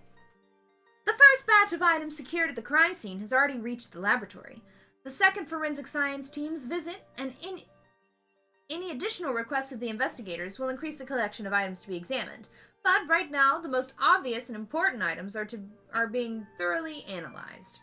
The first batch of items secured at the crime scene has already reached the laboratory. The second forensic science team's visit and any additional requests of the investigators will increase the collection of items to be examined. But right now, the most obvious and important items are being thoroughly analyzed.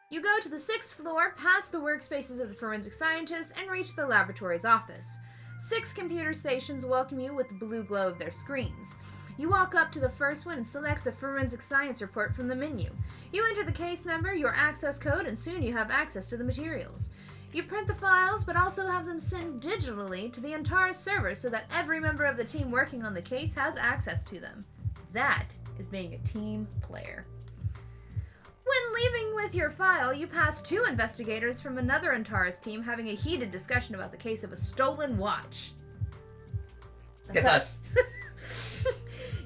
You go to the 6th floor, past the workspaces of the forensic scientists, and reach the laboratory's office. 6 computer stations welcome you with the blue glow of their screens. You walk up to the first one and select the forensic science report from the menu. You enter the case number, your access code, and soon you have access to the materials. You print the files, but also have them sent digitally to the Antares server so that every member of the team working on the case has access to them. That is being a team player. When leaving with your file, you pass 2 investigators from another Antares team having a heated discussion about the case of a stolen watch. It's us.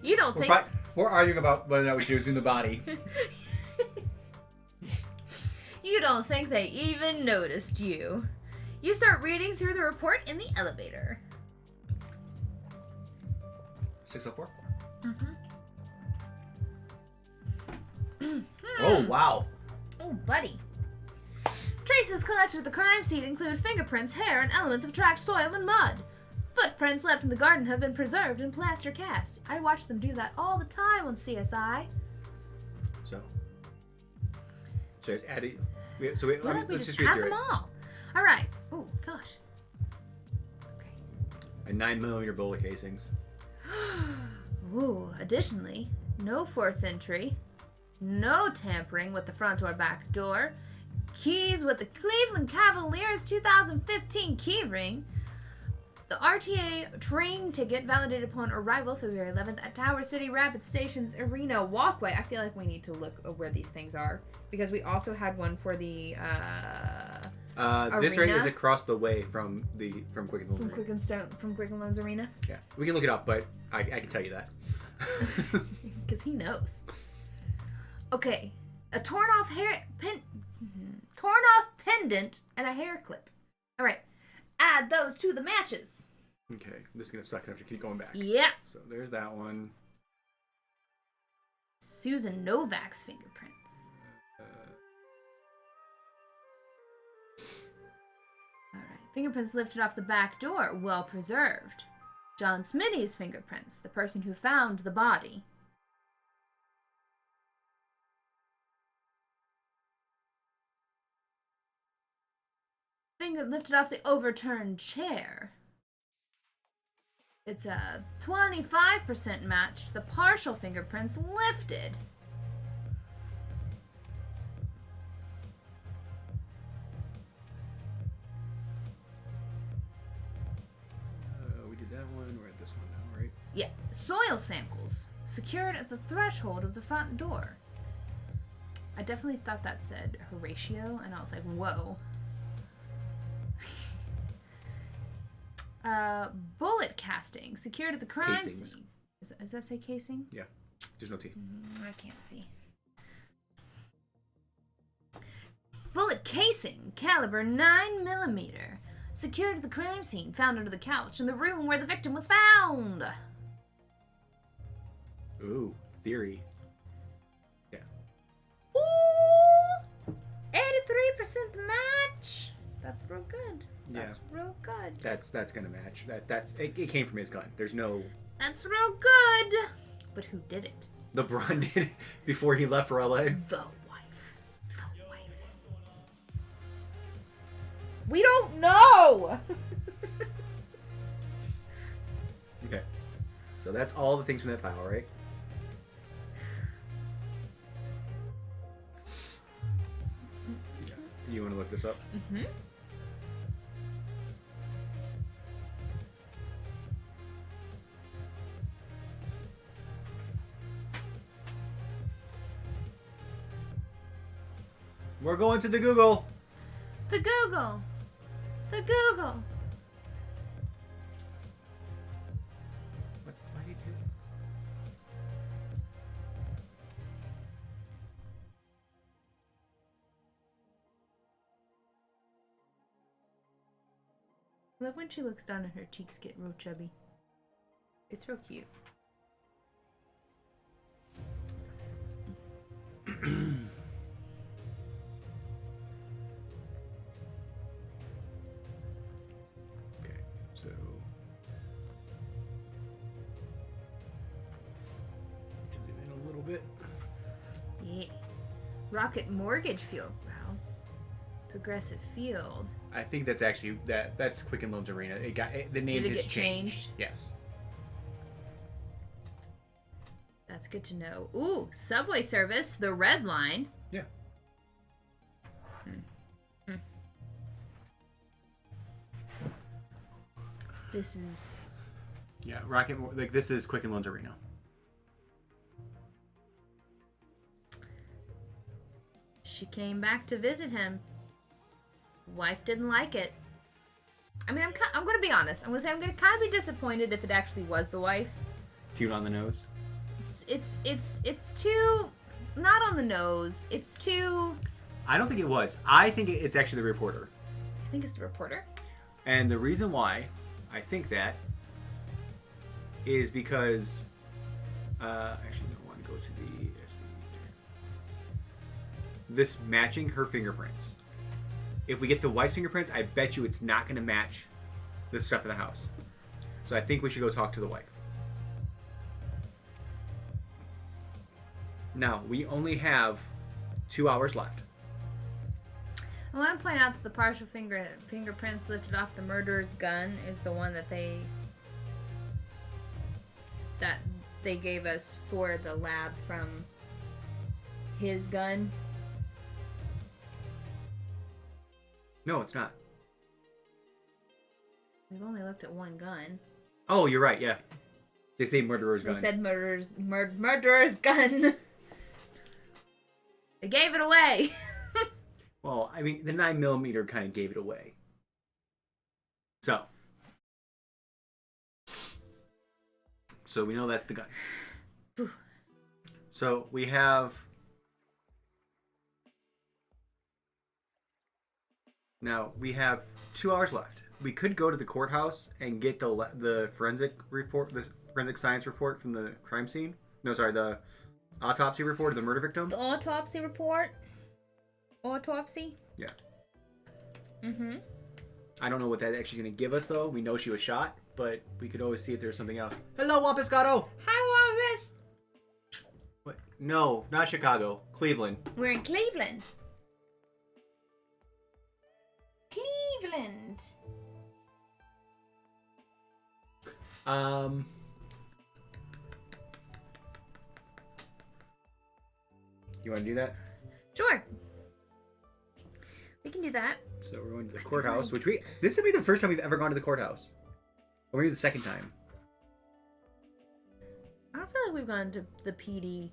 You don't think... We're arguing about whether or not we should using the body. You don't think they even noticed you. You start reading through the report in the elevator. 6:04. Mm-hmm. Oh, wow. Oh, buddy. Traces collected at the crime scene include fingerprints, hair, and elements of tracked soil and mud. Footprints left in the garden have been preserved in plaster cast. I watch them do that all the time on CSI. So it's added. Let's We just just read had through them it. all. All right. Oh gosh. Okay. And 9mm bullet casings. Ooh. Additionally, no force entry, no tampering with the front or back door, keys with the Cleveland Cavaliers 2015 keyring, the RTA train ticket validated upon arrival February 11th at Tower City Rapid Station's Arena Walkway. I feel like we need to look at where these things are because we also had one for the This right is across the way from Quick and Loans. From Quick and Loans Arena. Yeah, we can look it up, but I can tell you that because he knows. Okay, a torn off pendant and a hair clip. All right, add those to the matches. Okay, this is gonna suck. I have to keep going back. Yeah. So there's that one. Susan Novak's fingerprints. Fingerprints lifted off the back door, well preserved. John Smitty's fingerprints, the person who found the body. Finger lifted off the overturned chair. It's a 25% match to the partial fingerprints lifted. Yeah, soil samples secured at the threshold of the front door. I definitely thought that said Horatio, and I was like, whoa. Bullet casting secured at the crime scene. Does that say casing? Yeah, there's no T. I can't see. Bullet casing, caliber 9mm, secured at the crime scene, found under the couch in the room where the victim was found. Ooh, theory. Yeah. Ooh! 83% match! That's real good. That's real good. That's gonna match. It came from his gun. There's no... That's real good! But who did it? LeBron did it before he left for LA. The wife. We don't know! Okay. So that's all the things from that file, right? You want to look this up? Mm-hmm. We're going to the Google. The Google. The Google. What do you do? I love when she looks down and her cheeks get real chubby. It's real cute. Okay, so zoom in a little bit. Yeah. Rocket Mortgage Field Browse. Progressive Field. I think that's actually that's Quick and Loans Arena. The name Did it has get changed. changed? Yes. That's good to know. Ooh, subway service, the Red Line. Yeah. This is... Yeah, this is Quick and Loans Arena. She came back to visit him. Wife didn't like it. I mean, I'm going to be honest. I'm going to say I'm going to kind of be disappointed if it actually was the wife. Too on the nose? It's too... Not on the nose. It's too... I don't think it was. I think it's actually the reporter. You think it's the reporter? And the reason why I think that is because... actually, no, I want to go to the SD. This matching her fingerprints. If we get the wife's fingerprints, I bet you it's not going to match the stuff in the house. So I think we should go talk to the wife. Now, we only have 2 hours left. I want to point out that the partial fingerprints lifted off the murderer's gun is the one that they gave us for the lab from his gun. No, it's not. We've only looked at one gun. Oh, you're right, yeah. They say murderer's gun. They said murderer's gun. They gave it away. Well, I mean, the 9mm kind of gave it away. So we know that's the gun. So we have... Now, we have 2 hours left. We could go to the courthouse and get the forensic report, the forensic science report from the crime scene. No, sorry, the autopsy report of the murder victim. The autopsy report? Autopsy? Yeah. Mm-hmm. I don't know what that's actually going to give us, though. We know she was shot, but we could always see if there's something else. Hello, Wampiscato! Hi, Wampus! What? No, not Chicago. Cleveland. We're in Cleveland. Cleveland. You want to do that? Sure. We can do that. So we're going to the courthouse, which this will be the first time we've ever gone to the courthouse. Or maybe the second time. I don't feel like we've gone to the PD.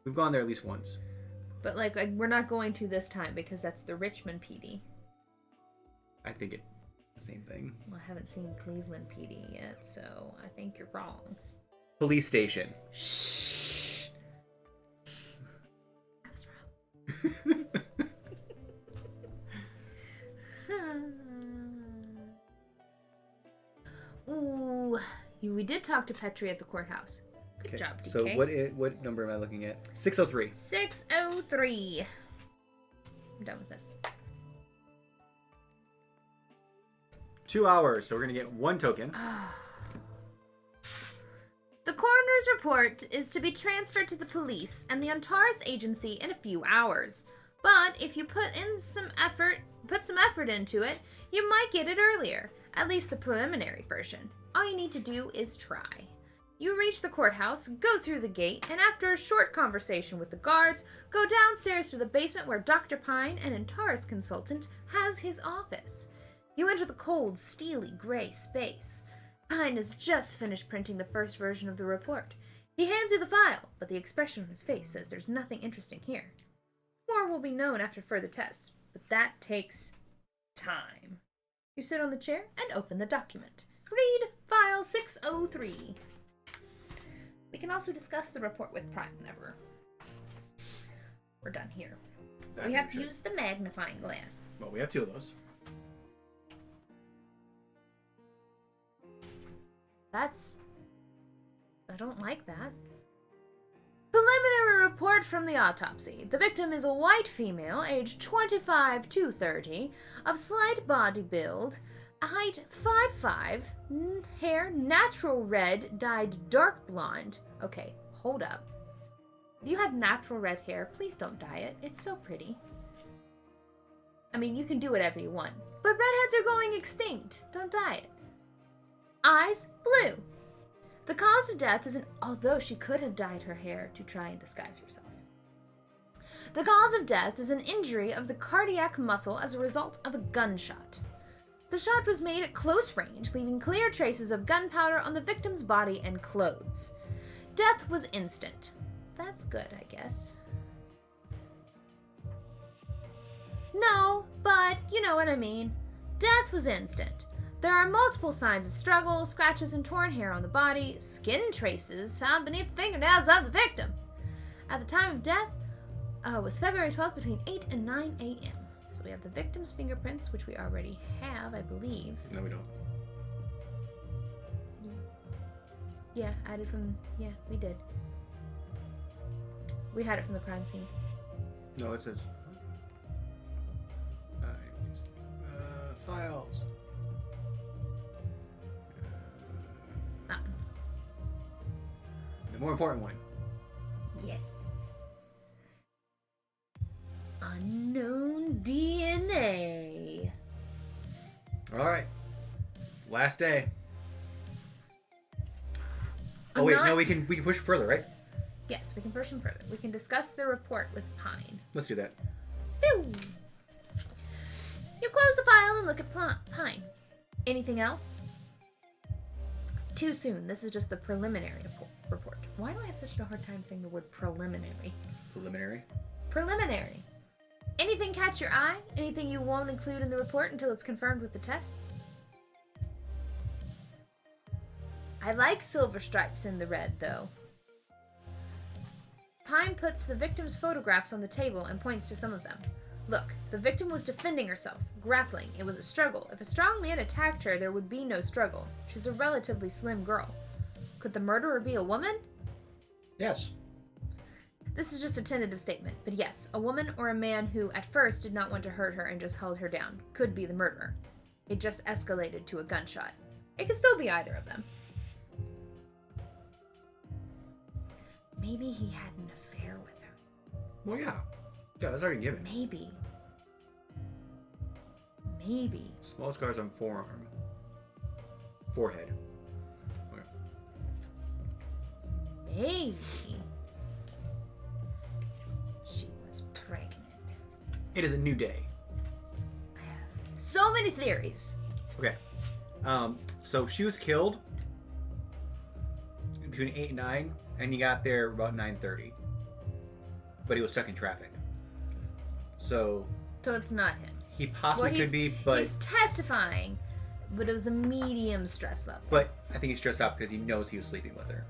We've gone there at least once. But like we're not going to this time because that's the Richmond PD. I think it's the same thing. Well, I haven't seen Cleveland PD yet, so I think you're wrong. Police station. Shh. I was wrong. Ooh, we did talk to Petrie at the courthouse. Good job, DK. So what number am I looking at? 603. 603. I'm done with this. 2 hours, so we're going to get 1 token. The coroner's report is to be transferred to the police and the Antares agency in a few hours. But if you put some effort into it, you might get it earlier. At least the preliminary version. All you need to do is try. You reach the courthouse, go through the gate, and after a short conversation with the guards, go downstairs to the basement where Dr. Pine, an Antares consultant, has his office. You enter the cold, steely gray space. Pine has just finished printing the first version of the report. He hands you the file, but the expression on his face says there's nothing interesting here. More will be known after further tests, but that takes time. You sit on the chair and open the document. Read file 603. We can also discuss the report with Prime whenever we're done here. We have to use the magnifying glass. Well, we have 2 of those. I don't like that. Preliminary report from the autopsy. The victim is a white female, aged 25 to 30, of slight body build, height 5'5", hair natural red, dyed dark blonde. Okay, hold up. If you have natural red hair, please don't dye it. It's so pretty. I mean, you can do whatever you want, but redheads are going extinct. Don't dye it. Eyes blue. The cause of death is although she could have dyed her hair to try and disguise herself. The cause of death is an injury of the cardiac muscle as a result of a gunshot. The shot was made at close range, leaving clear traces of gunpowder on the victim's body and clothes. Death was instant. That's good, I guess. No, but you know what I mean. Death was instant. There are multiple signs of struggle, scratches and torn hair on the body, skin traces found beneath the fingernails of the victim. At the time of death was February 12th between 8 and 9 a.m. So we have the victim's fingerprints, which we already have, I believe. No, we don't. Yeah, we did. We had it from the crime scene. No, it says... files. The more important one. Yes. Unknown DNA. All right. Last day. Oh wait, no, we can push further, right? Yes, we can push them further. We can discuss the report with Pine. Let's do that. Pew! You close the file and look at Pine. Anything else? Too soon. This is just the preliminary report. Why do I have such a hard time saying the word preliminary? Preliminary? Preliminary. Anything catch your eye? Anything you won't include in the report until it's confirmed with the tests? I like silver stripes in the red, though. Pine puts the victim's photographs on the table and points to some of them. Look, the victim was defending herself, grappling. It was a struggle. If a strong man attacked her, there would be no struggle. She's a relatively slim girl. Could the murderer be a woman? Yes. This is just a tentative statement, but yes, a woman or a man who at first did not want to hurt her and just held her down could be the murderer. It just escalated to a gunshot. It could still be either of them. Maybe he had an affair with her. Well, yeah. Yeah, that's already given. Maybe. Small scars on forearm. Forehead. Okay. Maybe. She was pregnant. It is a new day. I have so many theories. Okay. So she was killed between 8 and 9, and he got there about 9:30. But he was stuck in traffic. So it's not him. He possibly could be, but... He's testifying, but it was a medium stress level. But I think he's stressed out because he knows he was sleeping with her.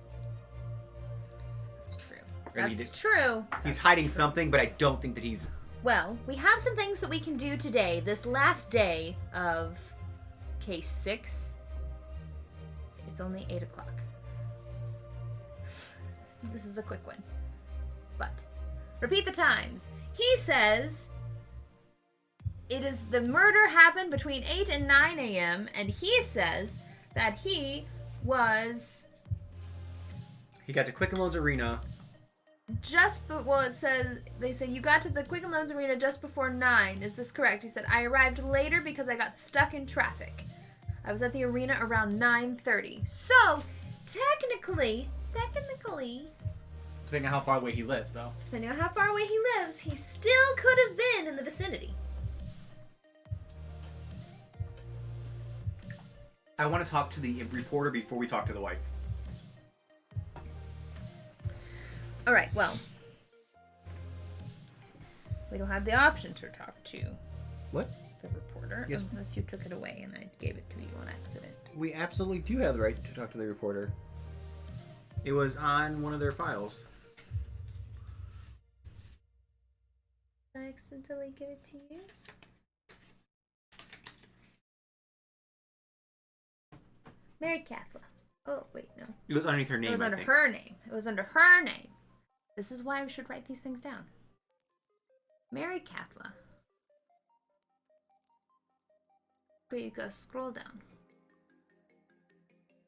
That's true. That's true. He's hiding something, but I don't think that he's... Well, we have some things that we can do today, this last day of case 6. It's only 8 o'clock. This is a quick one. But, repeat the times. He says... the murder happened between 8 and 9 a.m., and he says that he was... He got to Quicken Loans Arena. They said you got to the Quicken Loans Arena just before 9. Is this correct? He said, I arrived later because I got stuck in traffic. I was at the arena around 9:30. So, technically... Depending on how far away he lives, though. Depending on how far away he lives, he still could have been in the vicinity. I want to talk to the reporter before we talk to the wife. All right, well, we don't have the option to talk to what? The reporter, yes. Unless you took it away and I gave it to you on accident. We absolutely do have the right to talk to the reporter. It was on one of their files. Did I accidentally give it to you? Mary Cathla. Oh, wait, no. It was underneath her name, It was under her name. This is why we should write these things down. Mary Cathla. But you go scroll down.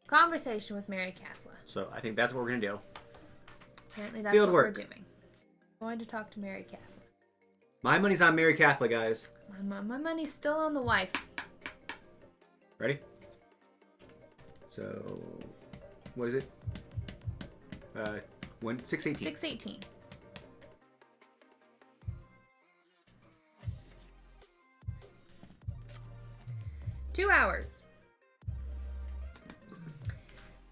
Conversation with Mary Cathla. So I think that's what we're going to do. Apparently that's Field what work. we're doing. Going to talk to Mary Cathla. My money's on Mary Cathla, guys. My money's still on the wife. Ready? So, what is it? 6:18. 6:18. Two hours.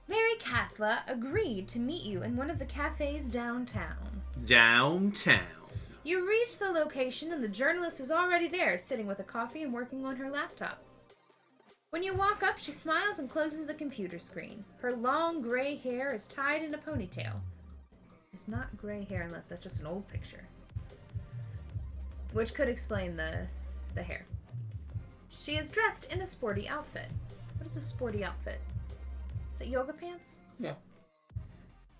Mary Cathla agreed to meet you in one of the cafes downtown. Downtown. You reach the location and the journalist is already there, sitting with a coffee and working on her laptop. When you walk up, she smiles and closes the computer screen. Her long gray hair is tied in a ponytail. It's not gray hair unless that's just an old picture. Which could explain the hair. She is dressed in a sporty outfit. What is a sporty outfit? Is it yoga pants? Yeah.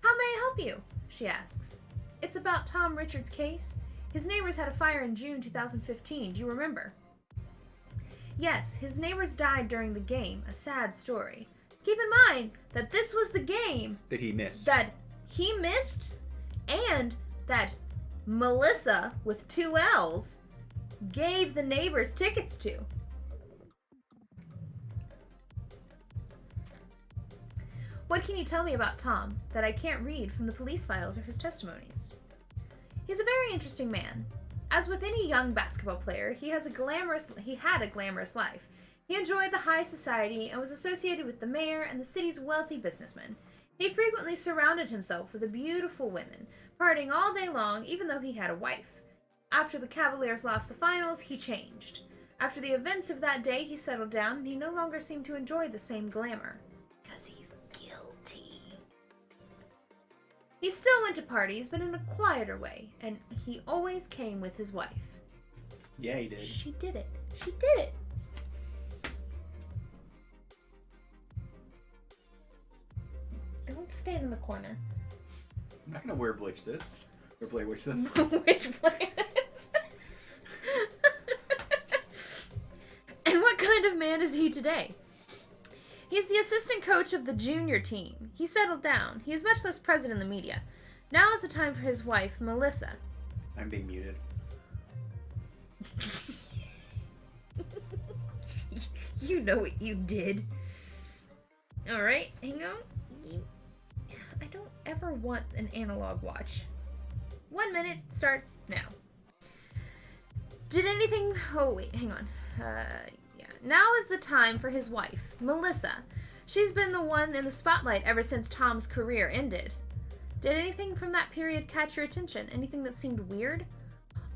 How may I help you? She asks. It's about Tom Richards' case. His neighbors had a fire in June 2015. Do you remember? Yes, his neighbors died during the game. A sad story. Keep in mind that this was the game that he missed. And that Melissa, with 2 L's, gave the neighbors tickets to. What can you tell me about Tom that I can't read from the police files or his testimonies? He's a very interesting man. As with any young basketball player, he had a glamorous life. He enjoyed the high society and was associated with the mayor and the city's wealthy businessmen. He frequently surrounded himself with beautiful women, partying all day long even though he had a wife. After the Cavaliers lost the finals, he changed. After the events of that day, he settled down and he no longer seemed to enjoy the same glamour. Because he's guilty. He still went to parties, but in a quieter way, and he always came with his wife. Yeah, he did. She did it. She did it. Don't stand in the corner. I'm not gonna wear bleach this. Or Blair Witch this. Which planets? And what kind of man is he today? He's the assistant coach of the junior team. He settled down. He is much less present in the media. Now is the time for his wife, Melissa. I'm being muted. You know what you did. Alright, hang on. I don't ever want an analog watch. 1 minute starts now. Did anything... Oh, wait, hang on. Yeah. Now is the time for his wife, Melissa. She's been the one in the spotlight ever since Tom's career ended. Did anything from that period catch your attention? Anything that seemed weird?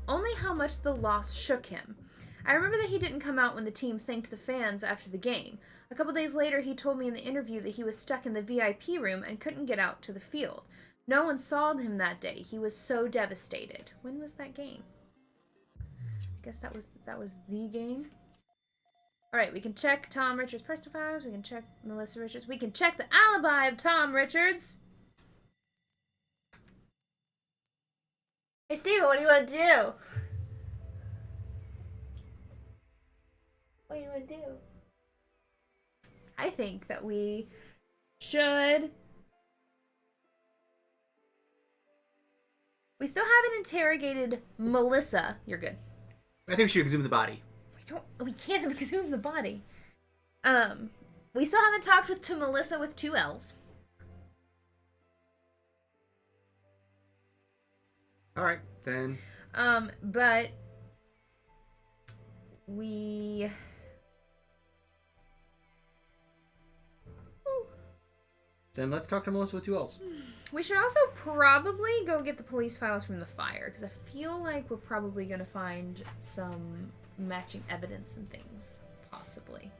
Only how much the loss shook him. I remember that he didn't come out when the team thanked the fans after the game. A couple days later, he told me in the interview that he was stuck in the VIP room and couldn't get out to the field. No one saw him that day. He was so devastated. When was that game? I guess that was the game. All right, we can check Tom Richards' personal files. We can check Melissa Richards. We can check the alibi of Tom Richards. Hey, Steven, what do you want to do? What do you want to do? I think that we should... We still haven't interrogated Melissa. You're good. I think we should exhume the body. We can't exhume the body. We still haven't talked to Melissa with 2 L's. Alright, then. But we... Then let's talk to Melissa with 2 L's. We should also probably go get the police files from the fire, because I feel like we're probably going to find some matching evidence and things, possibly.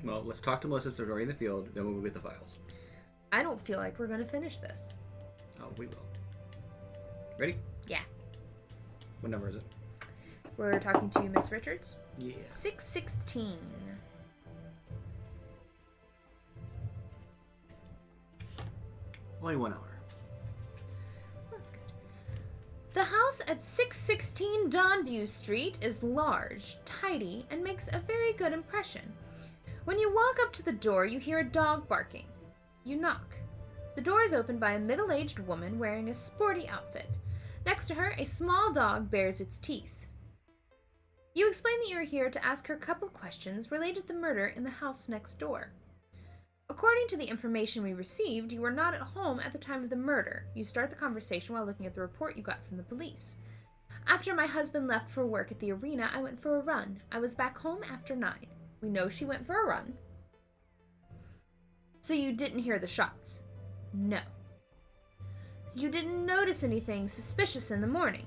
Well, let's talk to Melissa, so we're already in the field, then we'll go get the files. I don't feel like we're going to finish this. Oh, we will. Ready? Yeah. What number is it? We're talking to Miss Richards? Yeah. 616. Only 1 hour. That's good. The house at 616 Donview Street is large, tidy, and makes a very good impression. When you walk up to the door, you hear a dog barking. You knock. The door is opened by a middle-aged woman wearing a sporty outfit. Next to her, a small dog bares its teeth. You explain that you are here to ask her a couple questions related to the murder in the house next door. According to the information we received, you were not at home at the time of the murder. You start the conversation while looking at the report you got from the police. After my husband left for work at the arena, I went for a run. I was back home after 9. We know she went for a run. So you didn't hear the shots? No. You didn't notice anything suspicious in the morning?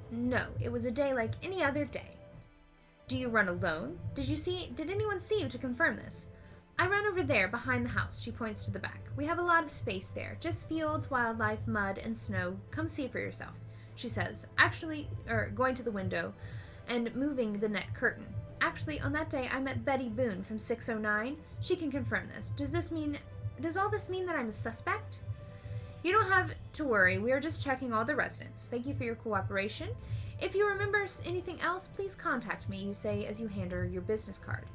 No, it was a day like any other day. Do you run alone? Did anyone see you to confirm this? I run over there, behind the house. She points to the back. We have a lot of space there. Just fields, wildlife, mud, and snow. Come see for yourself, she says, going to the window and moving the net curtain. Actually, on that day, I met Betty Boone from 609. She can confirm this. Does all this mean that I'm a suspect? You don't have to worry. We are just checking all the residents. Thank you for your cooperation. If you remember anything else, please contact me, you say as you hand her your business card.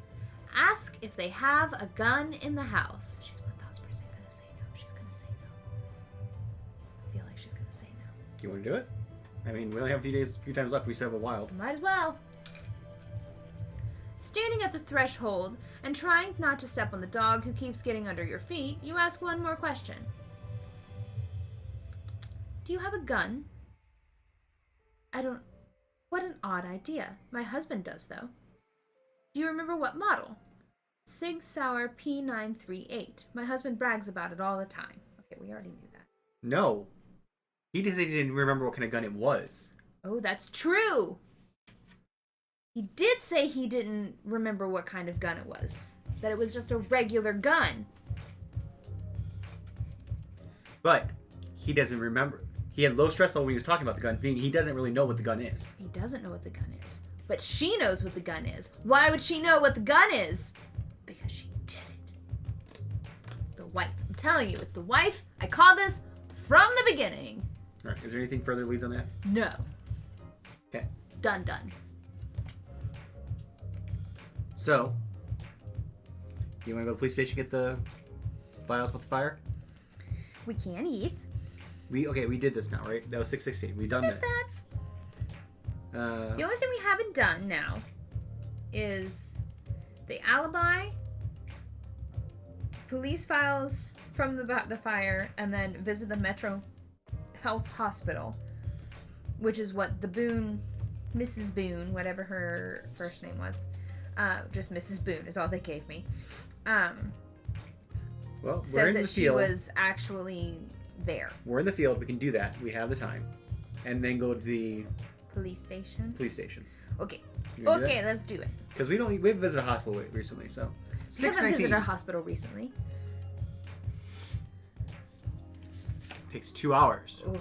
Ask if they have a gun in the house. She's 1000% gonna say no. She's gonna say no. I feel like she's gonna say no. You want to do it? I mean, we only have a few times left. We still have a while. Might as well. Standing at the threshold and trying not to step on the dog who keeps getting under your feet, you ask one more question. Do you have a gun? What an odd idea. My husband does, though. Do you remember what model? Sig Sauer P938. My husband brags about it all the time. Okay, we already knew that. No. He just said he didn't remember what kind of gun it was. Oh, that's true. He did say he didn't remember what kind of gun it was. That it was just a regular gun. But he doesn't remember. He had low stress level when he was talking about the gun, being he doesn't really know what the gun is. He doesn't know what the gun is. But she knows what the gun is. Why would she know what the gun is? Because she did it. It's the wife. I'm telling you, it's the wife. I called this from the beginning. All right. Is there anything further leads on that? No. Okay. Done. So, you want to go to the police station get the files about the fire? We can, yes. We did this now, right? That was 616. We done that. The only thing we haven't done now is the alibi, police files from the fire, and then visit the Metro Health Hospital, which is what the Mrs. Boone, whatever her first name was, just Mrs. Boone is all they gave me. Well, says that she was actually there. We're in the field. We can do that. We have the time, and then go to the police station. Okay. Okay, let's do it. Because we haven't visited a hospital recently, so. We haven't visited a hospital recently. Takes 2 hours. Ooh.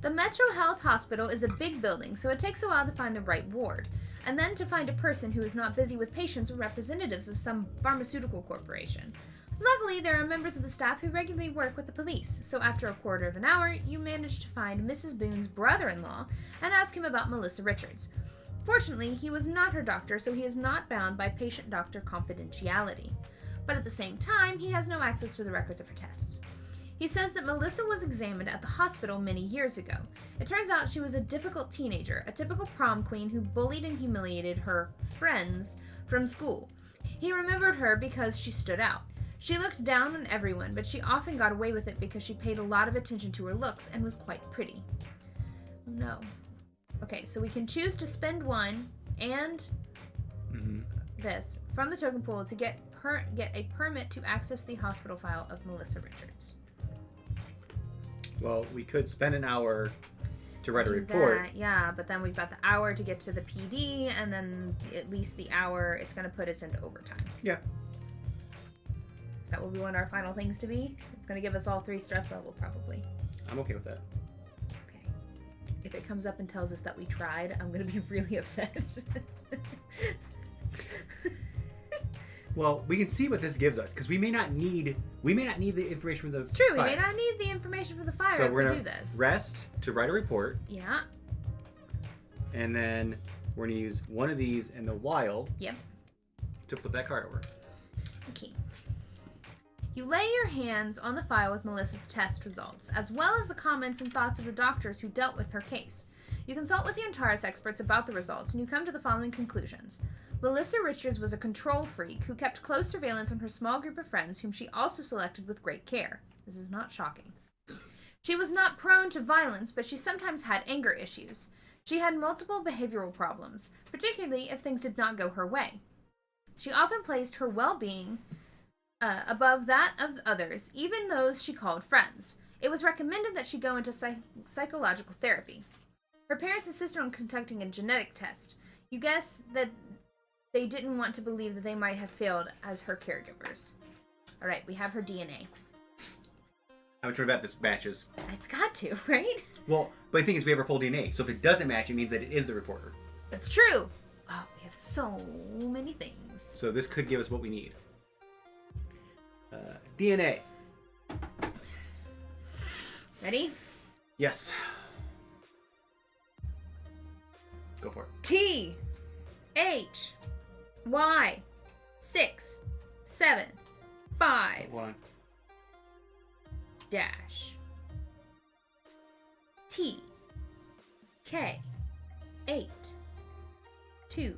The Metro Health Hospital is a big building, so it takes a while to find the right ward, and then to find a person who is not busy with patients or representatives of some pharmaceutical corporation. Luckily, there are members of the staff who regularly work with the police, so after a quarter of an hour, you manage to find Mrs. Boone's brother-in-law and ask him about Melissa Richards. Fortunately, he was not her doctor, so he is not bound by patient-doctor confidentiality. But at the same time, he has no access to the records of her tests. He says that Melissa was examined at the hospital many years ago. It turns out she was a difficult teenager, a typical prom queen who bullied and humiliated her friends from school. He remembered her because she stood out. She looked down on everyone, but she often got away with it because she paid a lot of attention to her looks and was quite pretty. No. Okay, so we can choose to spend one and this from the token pool to get a permit to access the hospital file of Melissa Richards. Well, we could spend an hour to write a report. That, yeah, but then we've got the hour to get to the PD, and then at least the hour, it's going to put us into overtime. Yeah. Is that what we want our final things to be? It's going to give us all 3 stress level, probably. I'm okay with that. Okay. If it comes up and tells us that we tried, I'm going to be really upset. Well, we can see what this gives us, because we may not need the information from the It's true, fire. we may not need the information from the fire so if we're we gonna do this. Rest to write a report. Yeah. And then we're going to use one of these in the wild. Yep. To flip that card over. Okay. You lay your hands on the file with Melissa's test results, as well as the comments and thoughts of the doctors who dealt with her case. You consult with the Antares experts about the results, and you come to the following conclusions. Melissa Richards was a control freak who kept close surveillance on her small group of friends, whom she also selected with great care. This is not shocking. She was not prone to violence, but she sometimes had anger issues. She had multiple behavioral problems, particularly if things did not go her way. She often placed her well-being above that of others, even those she called friends. It was recommended that she go into psychological therapy. Her parents insisted on conducting a genetic test. You guess that they didn't want to believe that they might have failed as her caregivers. All right, we have her DNA. How much about this matches? It's got to, right? Well, but the thing is, we have her full DNA, so if it doesn't match, it means that it is the reporter. That's true. Oh, we have so many things. So this could give us what we need. DNA. Ready? Yes. Go for it. T H Y 6 7 5 1 dash T K 8 2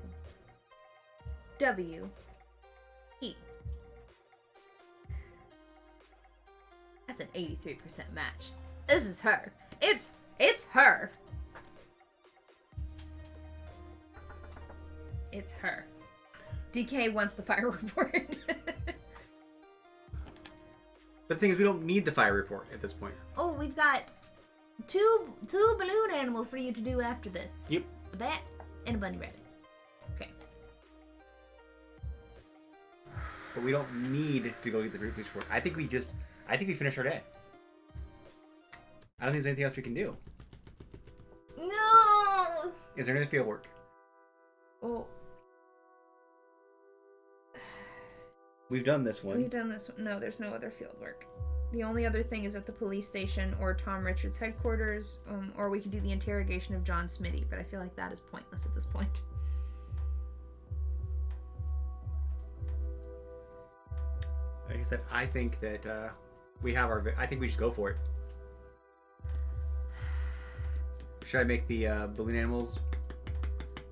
W E. That's an 83% match. This is her. It's her. It's her. DK wants the fire report. But the thing is, we don't need the fire report at this point. Oh, we've got two balloon animals for you to do after this. Yep. A bat and a bunny rabbit. Okay. But we don't need to go get the police report. I think we finished our day. I don't think there's anything else we can do. No! Is there any field work? Oh. We've done this one. We've done this one. No, there's no other field work. The only other thing is at the police station or Tom Richards' headquarters, or we could do the interrogation of John Smitty, but I feel like that is pointless at this point. Like I said, I think that I think we just go for it. Should I make the balloon animals,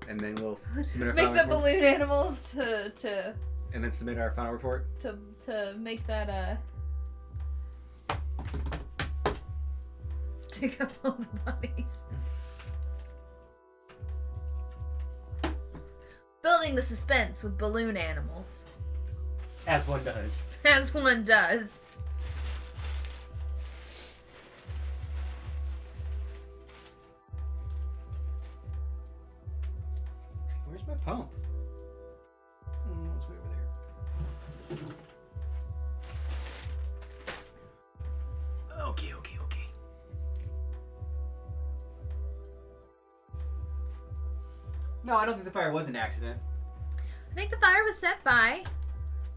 and then we'll submit our make final the report? balloon animals to And then submit our final report? to make that take up all the bodies. Building the suspense with balloon animals. As one does. As one does. Where's my pump? It's way over there. Okay. No, I don't think the fire was an accident. I think the fire was set by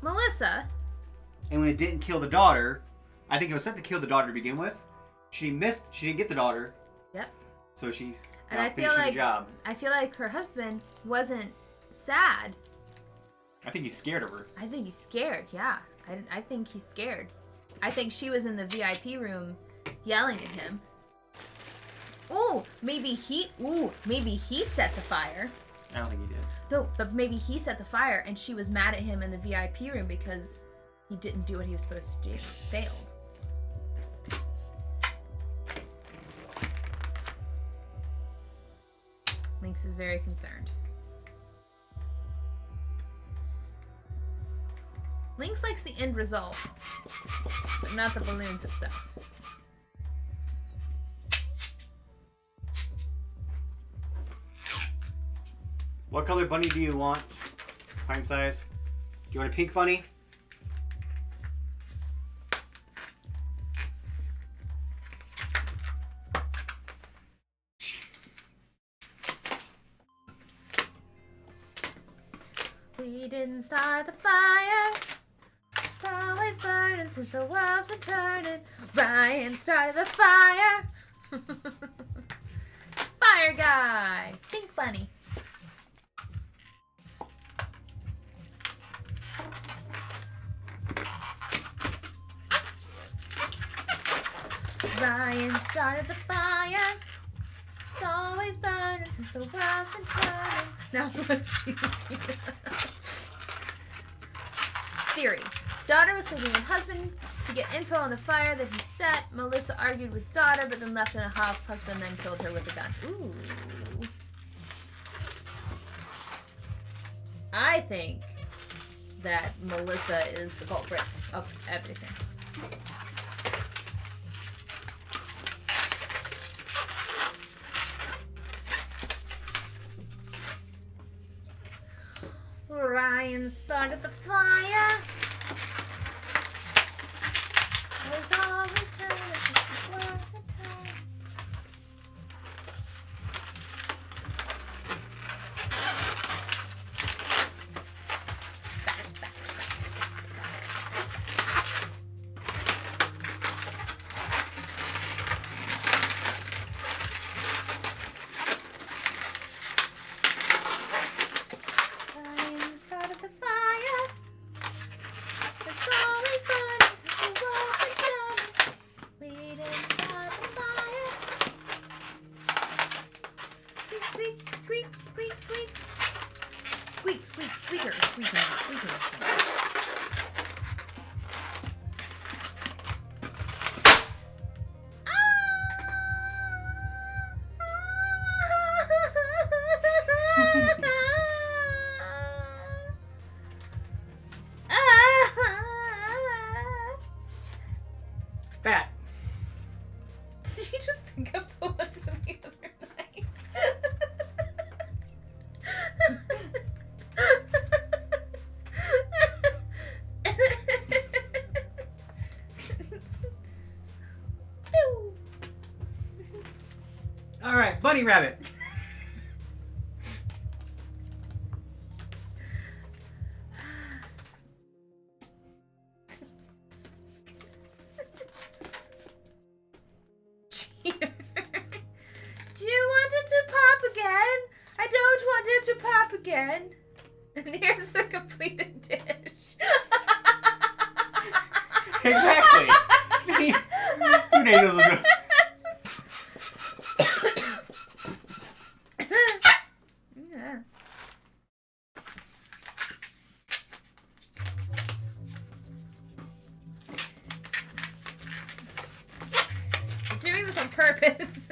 Melissa. And when it didn't kill the daughter, I think it was set to kill the daughter to begin with. She didn't get the daughter. Yep. So she's And not finishing the job. I feel like her husband wasn't sad. I think he's scared of her. I think he's scared, yeah. I think he's scared. I think she was in the VIP room yelling at him. Maybe he set the fire. I don't think he did. No, but maybe he set the fire and she was mad at him in the VIP room because he didn't do what he was supposed to do. Failed. Lynx is very concerned. Lynx likes the end result, but not the balloons itself. What color bunny do you want? Pint size? Do you want a pink bunny? We didn't start the fire. It's always burning since the world's been turning. Ryan started the fire. Fire guy. Pink bunny. Ryan started the fire. It's always burning since the world's been turning. Now what she's Theory. Daughter was sleeping with husband to get info on the fire that he set. Melissa argued with daughter, but then left in a huff. Husband then killed her with a gun. Ooh. I think that Melissa is the culprit of everything. Ryan started the fire. Was always turning since the world had turned. Ryan started the fire. It's always burning since the world had turned. We didn't start the fire. Squeak, squeak, squeak, squeak. Squeak, squeak, squeaker, squeaking, squeaking. Bunny rabbit. Do you want it to pop again? I don't want it to pop again. And here's the completed dish. Exactly. See? You named those. Yeah. I'm doing this on purpose.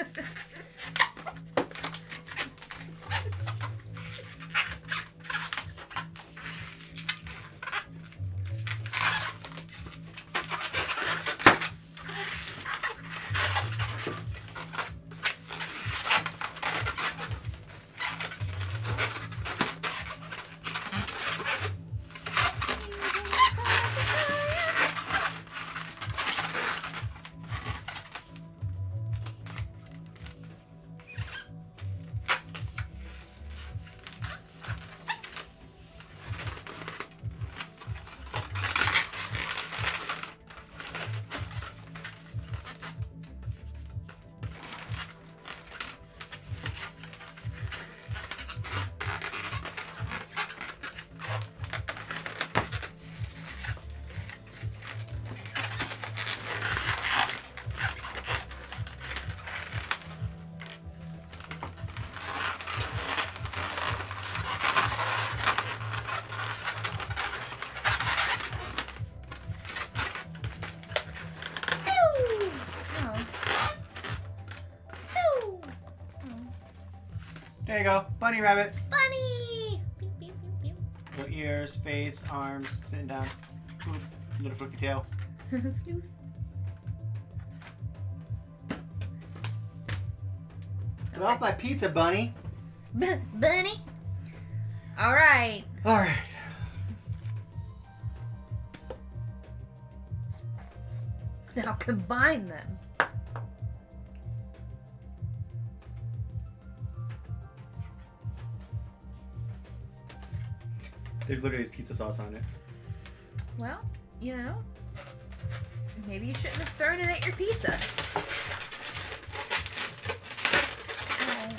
There you go. Bunny rabbit. Bunny! Beep, beep, beep, beep. Little ears, face, arms, sitting down. Ooh, little fluffy tail. Get off my pizza, Bunny. Bunny? Alright. Alright. Now combine them. There's literally pizza sauce on it. Well, you know, maybe you shouldn't have thrown it at your pizza.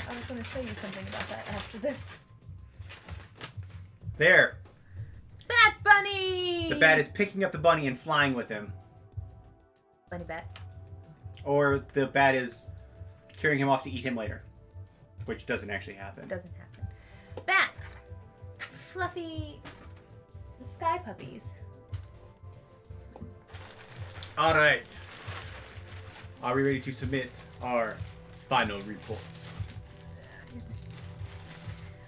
I was going to show you something about that after this. There. Bat Bunny! The bat is picking up the bunny and flying with him. Bunny bat. Or the bat is carrying him off to eat him later. Which doesn't actually happen. Doesn't happen. Bats. Fluffy sky puppies. Alright. Are we ready to submit our final report?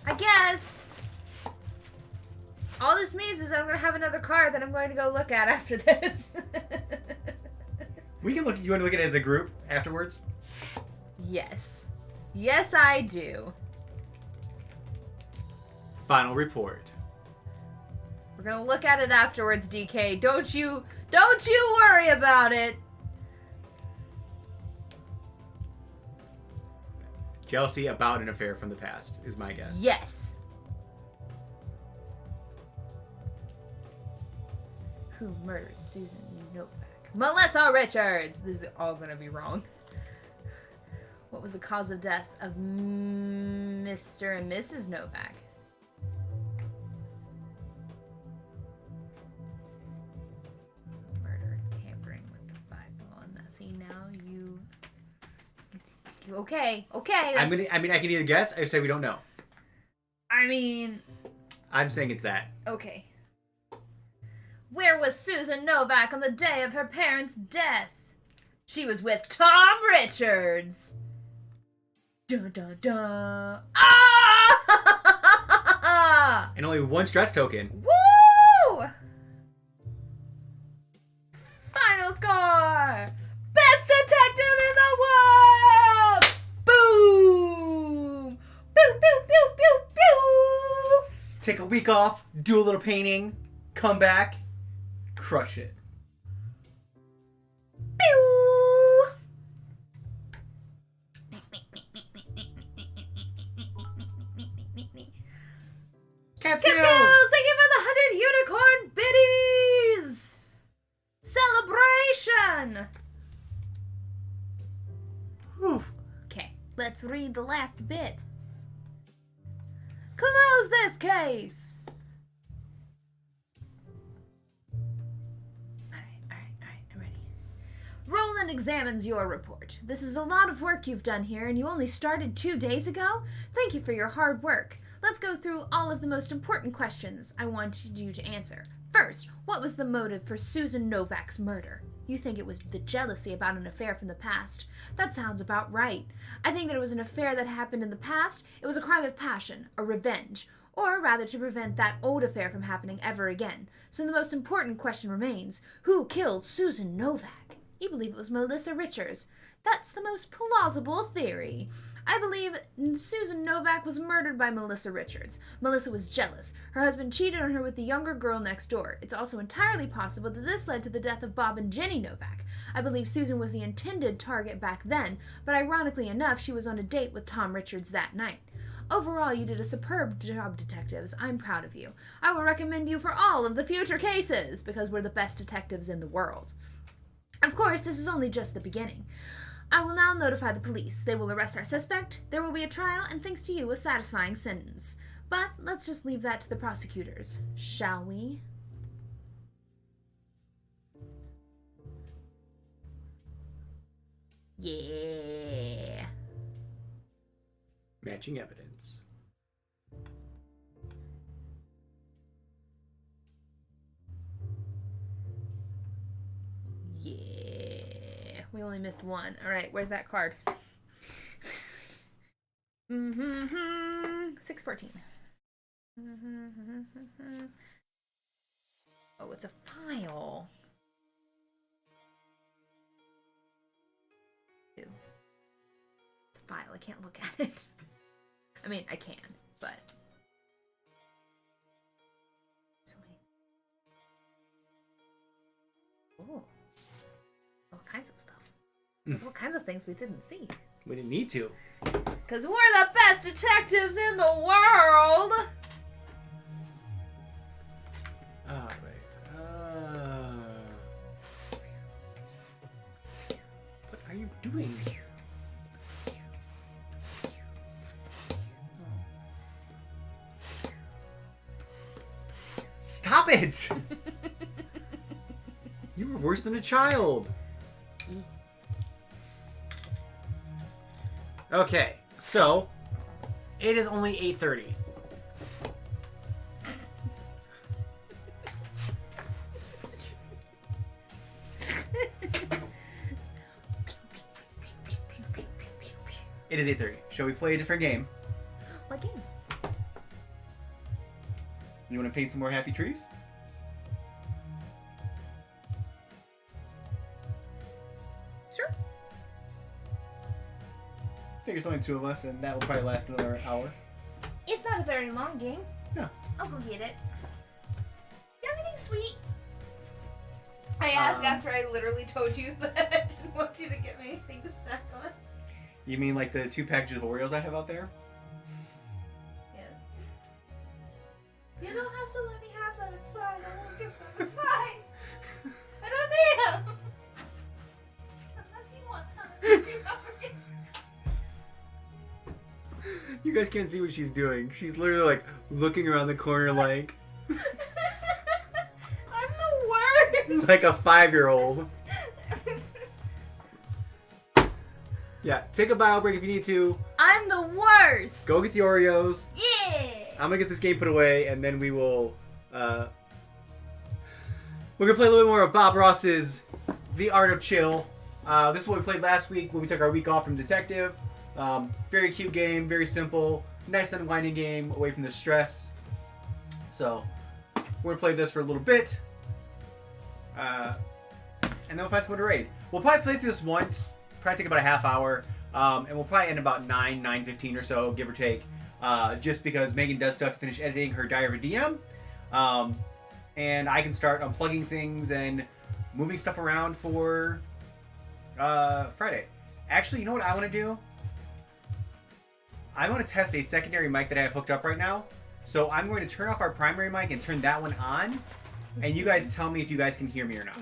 I guess. All this means is that I'm going to have another card that I'm going to go look at after this. We can look. You want to look at it as a group afterwards? Yes. Yes, I do. Final report. We're going to look at it afterwards, DK. Don't you worry about it. Jealousy about an affair from the past is my guess. Yes. Who murdered Susan Novak? Melissa Richards! This is all gonna be wrong. What was the cause of death of Mr. and Mrs. Novak? Murder, tampering with the Bible. And that's, see, now you... Okay. I mean, I can either guess or say we don't know. I mean... I'm saying it's that. Okay. Where was Susan Novak on the day of her parents' death? She was with Tom Richards. Dun dun dun. Ah! And only one stress token. Woo! Final score! Best detective in the world! Boom! Pew, pew, pew, pew, pew! Take a week off, do a little painting, come back, crush it. Pew! Catskills! Catskills! Thank you for the 100 unicorn biddies! Celebration! Whew. Okay, let's read the last bit. Close this case! Alright, I'm ready. Roland examines your report. This is a lot of work you've done here, and you only started 2 days ago? Thank you for your hard work. Let's go through all of the most important questions I wanted you to answer. First, what was the motive for Susan Novak's murder? You think it was the jealousy about an affair from the past. That sounds about right. I think that it was an affair that happened in the past. It was a crime of passion, a revenge, or rather to prevent that old affair from happening ever again. So the most important question remains, who killed Susan Novak? You believe it was Melissa Richards. That's the most plausible theory. I believe Susan Novak was murdered by Melissa Richards. Melissa was jealous. Her husband cheated on her with the younger girl next door. It's also entirely possible that this led to the death of Bob and Jenny Novak. I believe Susan was the intended target back then, but ironically enough, she was on a date with Tom Richards that night. Overall, you did a superb job, detectives. I'm proud of you. I will recommend you for all of the future cases, because we're the best detectives in the world. Of course, this is only just the beginning. I will now notify the police. They will arrest our suspect, there will be a trial, and thanks to you, a satisfying sentence. But let's just leave that to the prosecutors, shall we? Yeah. Matching evidence. Yeah. We only missed one. All right, where's that card? 614. Oh, it's a file. It's a file. I can't look at it. I mean, I can, but so many. Oh, all kinds of stuff. There's all kinds of things we didn't see. We didn't need to. Because we're the best detectives in the world! Alright. What are you doing? Stop it! You were worse than a child. Okay, so it is only 8:30. It is 8:30. Shall we play a different game? What game? You want to paint some more happy trees? Sure. There's only two of us, and that will probably last another hour. It's not a very long game. No. I'll go get it. You have anything sweet? I asked after I literally told you that I didn't want you to get me anything to snack on. You mean like the 2 packages of Oreos I have out there? Yes. You don't have to let me have them. It's fine. I won't give them. It's fine. I don't need them. Unless you want them. Please don't forget. You guys can't see what she's doing. She's literally like looking around the corner like... I'm the worst. like a 5-year-old. Yeah, take a bio break if you need to. I'm the worst. Go get the Oreos. Yeah. I'm gonna get this game put away, and then we will, we're gonna play a little bit more of Bob Ross's The Art of Chill. This is what we played last week when we took our week off from Detective. Very cute game, very simple, nice unwinding game, away from the stress. So, we're gonna play this for a little bit. And then we'll find someone to raid. We'll probably play through this once. Probably take about a half hour, and we'll probably end about 9:15 or so, give or take, just because Megan does still have to finish editing her Diary of a DM, and I can start unplugging things and moving stuff around for Friday. Actually, you know what I want to do? I want to test a secondary mic that I have hooked up right now, So I'm going to turn off our primary mic and turn that one on, and you guys tell me if you guys can hear me or not. Hey,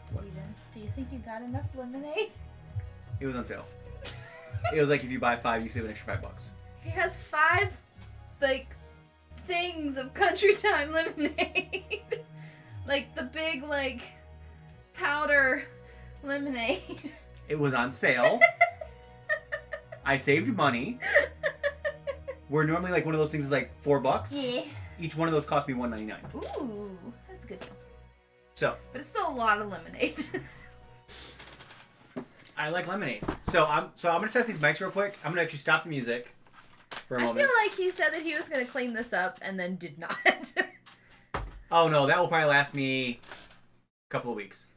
Steven, do you think you got enough lemonade? It was on sale. It was like if you buy 5, you save an extra $5. He has 5, like, things of Country Time lemonade. Like the big, like, powder lemonade. It was on sale. I saved money. Where normally like one of those things is like $4. Yeah. Each one of those cost me $1.99. Ooh, that's a good deal. So. But it's still a lot of lemonade. I like lemonade. So I'm gonna test these mics real quick. I'm gonna actually stop the music for a moment. I feel like he said that he was gonna clean this up and then did not. Oh no, that will probably last me a couple of weeks.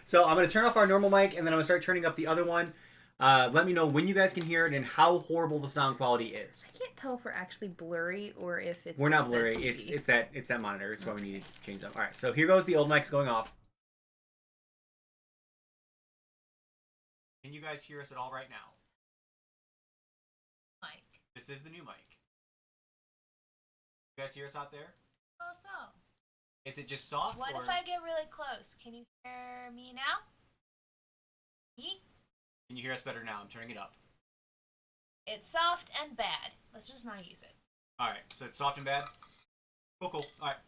So I'm going to turn off our normal mic, and then I'm going to start turning up the other one. Let me know when you guys can hear it and how horrible the sound quality is. I can't tell if we're actually blurry or if it's We're not blurry. It's that monitor. It's why we need to change them. All right, so here goes the old mics going off. Can you guys hear us at all right now? Mic. This is the new mic. You guys hear us out there? Oh, so. Is it just soft? What if I get really close? Can you hear me now? Me? Can you hear us better now? I'm turning it up. It's soft and bad. Let's just not use it. Alright, so it's soft and bad? Cool. Alright.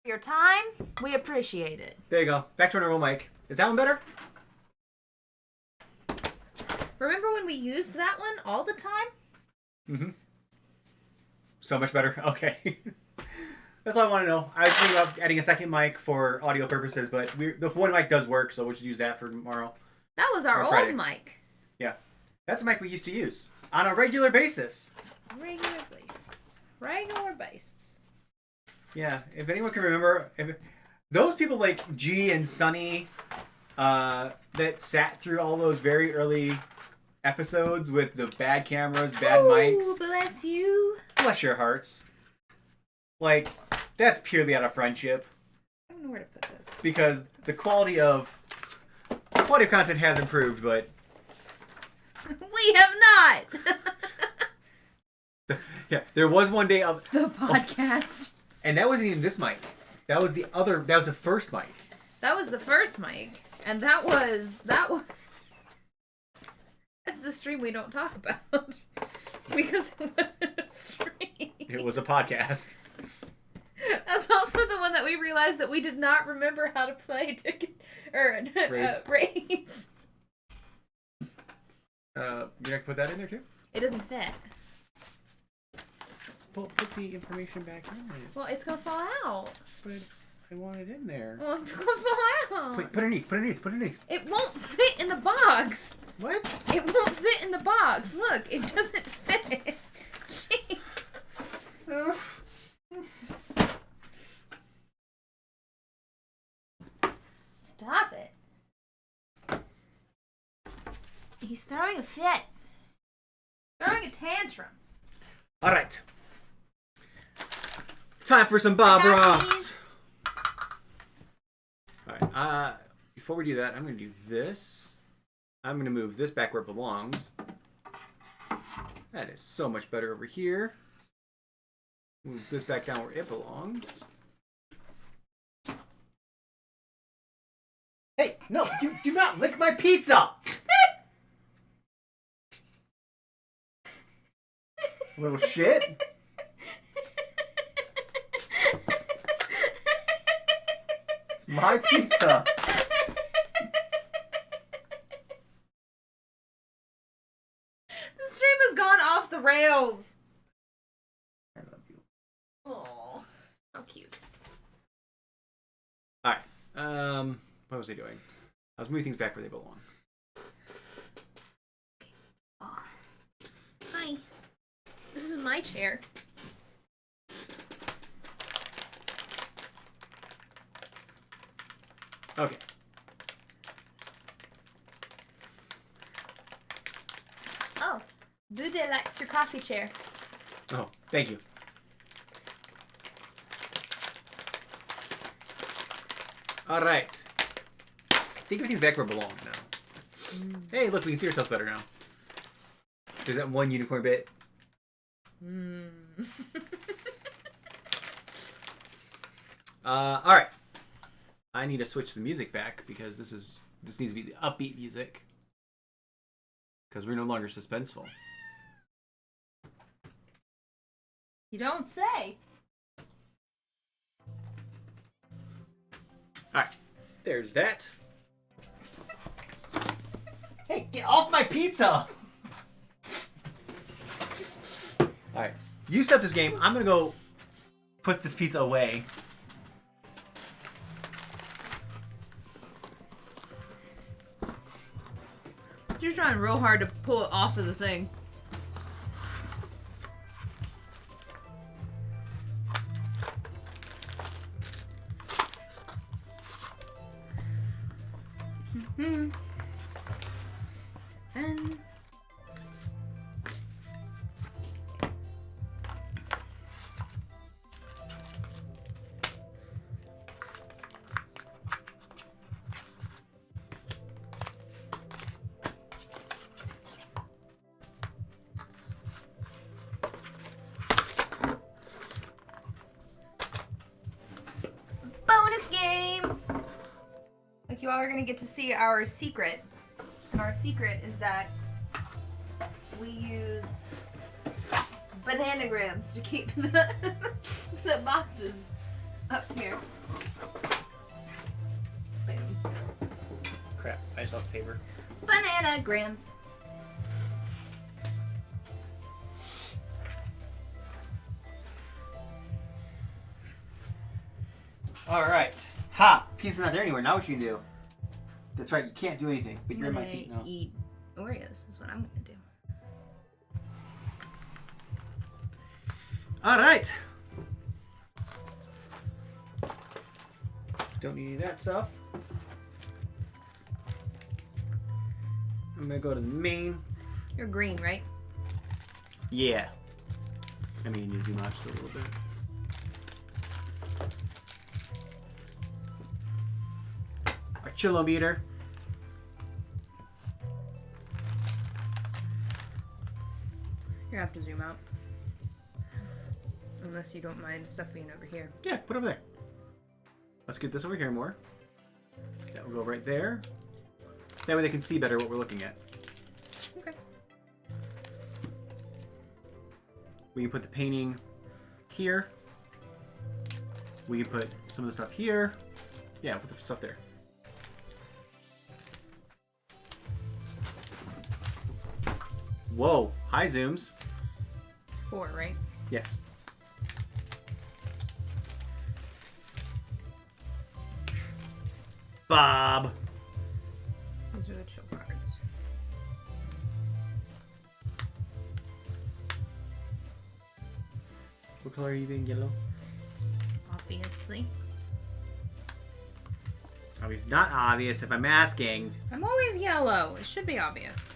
Your time, we appreciate it. There you go. Back to our normal mic. Is that one better? Remember when we used that one all the time? Mm-hmm. So much better. Okay. That's all I want to know. I was thinking about adding a second mic for audio purposes, but the one mic does work, so we'll just use that for tomorrow. That was our old mic. Yeah. That's a mic we used to use on a regular basis. Regular basis. Yeah. If anyone can remember, those people like G and Sunny that sat through all those very early episodes with the bad cameras, bad mics. Bless you. Bless your hearts. Like, that's purely out of friendship. I don't know where to put this. Because the quality of content has improved, but we have not. Yeah, there was one day of the podcast. And that wasn't even this mic. That was the first mic. That was the first mic. And that was that's the stream we don't talk about. Because it wasn't a stream. It was a podcast. That's also the one that we realized that we did not remember how to play raids. You're gonna put that in there too? It doesn't fit. Well, put the information back in there. Well, it's gonna fall out. But I want it in there. Well, it's gonna fall out. Put it underneath. It won't fit in the box. What? It won't fit in the box. Look, it doesn't fit. Gee. Stop it. He's throwing a fit. Throwing a tantrum. All right. Time for some Bob Ross. All right. Before we do that, I'm going to do this. I'm going to move this back where it belongs. That is so much better over here. Move this back down where it belongs. Hey, no, you do not lick my pizza! Little shit. It's my pizza. The stream has gone off the rails. I love you. Oh, how cute. Alright. What was I doing? I was moving things back where they belong. Oh. Hi. This is my chair. Okay. Oh, Bude likes your coffee chair. Oh, thank you. Alright. I think everything's back where it belongs now. Hey, look, we can see ourselves better now. There's that one unicorn bit. Alright. I need to switch the music back because this needs to be the upbeat music. Because we're no longer suspenseful. You don't say. Alright. There's that. Hey, get off my pizza! Alright. You set this game. I'm gonna go put this pizza away. You're trying real hard to pull it off of the thing. Then bonus game. Like, you all are gonna get to see our secret. And our secret is that we use bananagrams to keep the boxes up here. Boom. Crap, I just lost paper. Bananagrams. Alright. Ha! Pizza's not there anywhere. Now what you can do? That's right, you can't do anything, but you're in my seat now. Eat Oreos is what I'm gonna do. Alright. Don't need any of that stuff. I'm gonna go to the main. You're green, right? Yeah. I mean, you zoom out just a little bit. Our chilometer. You're gonna have to zoom out. Unless you don't mind stuff being over here. Yeah, put it over there. Let's get this over here more. That will go right there. That way they can see better what we're looking at. Okay. We can put the painting here. We can put some of the stuff here. Yeah, put the stuff there. Whoa, high zooms. It's 4, right? Yes. Bob. These are the chill cards. What color are you being? Yellow? Obviously. Obvious. Not obvious if I'm asking. I'm always yellow. It should be obvious.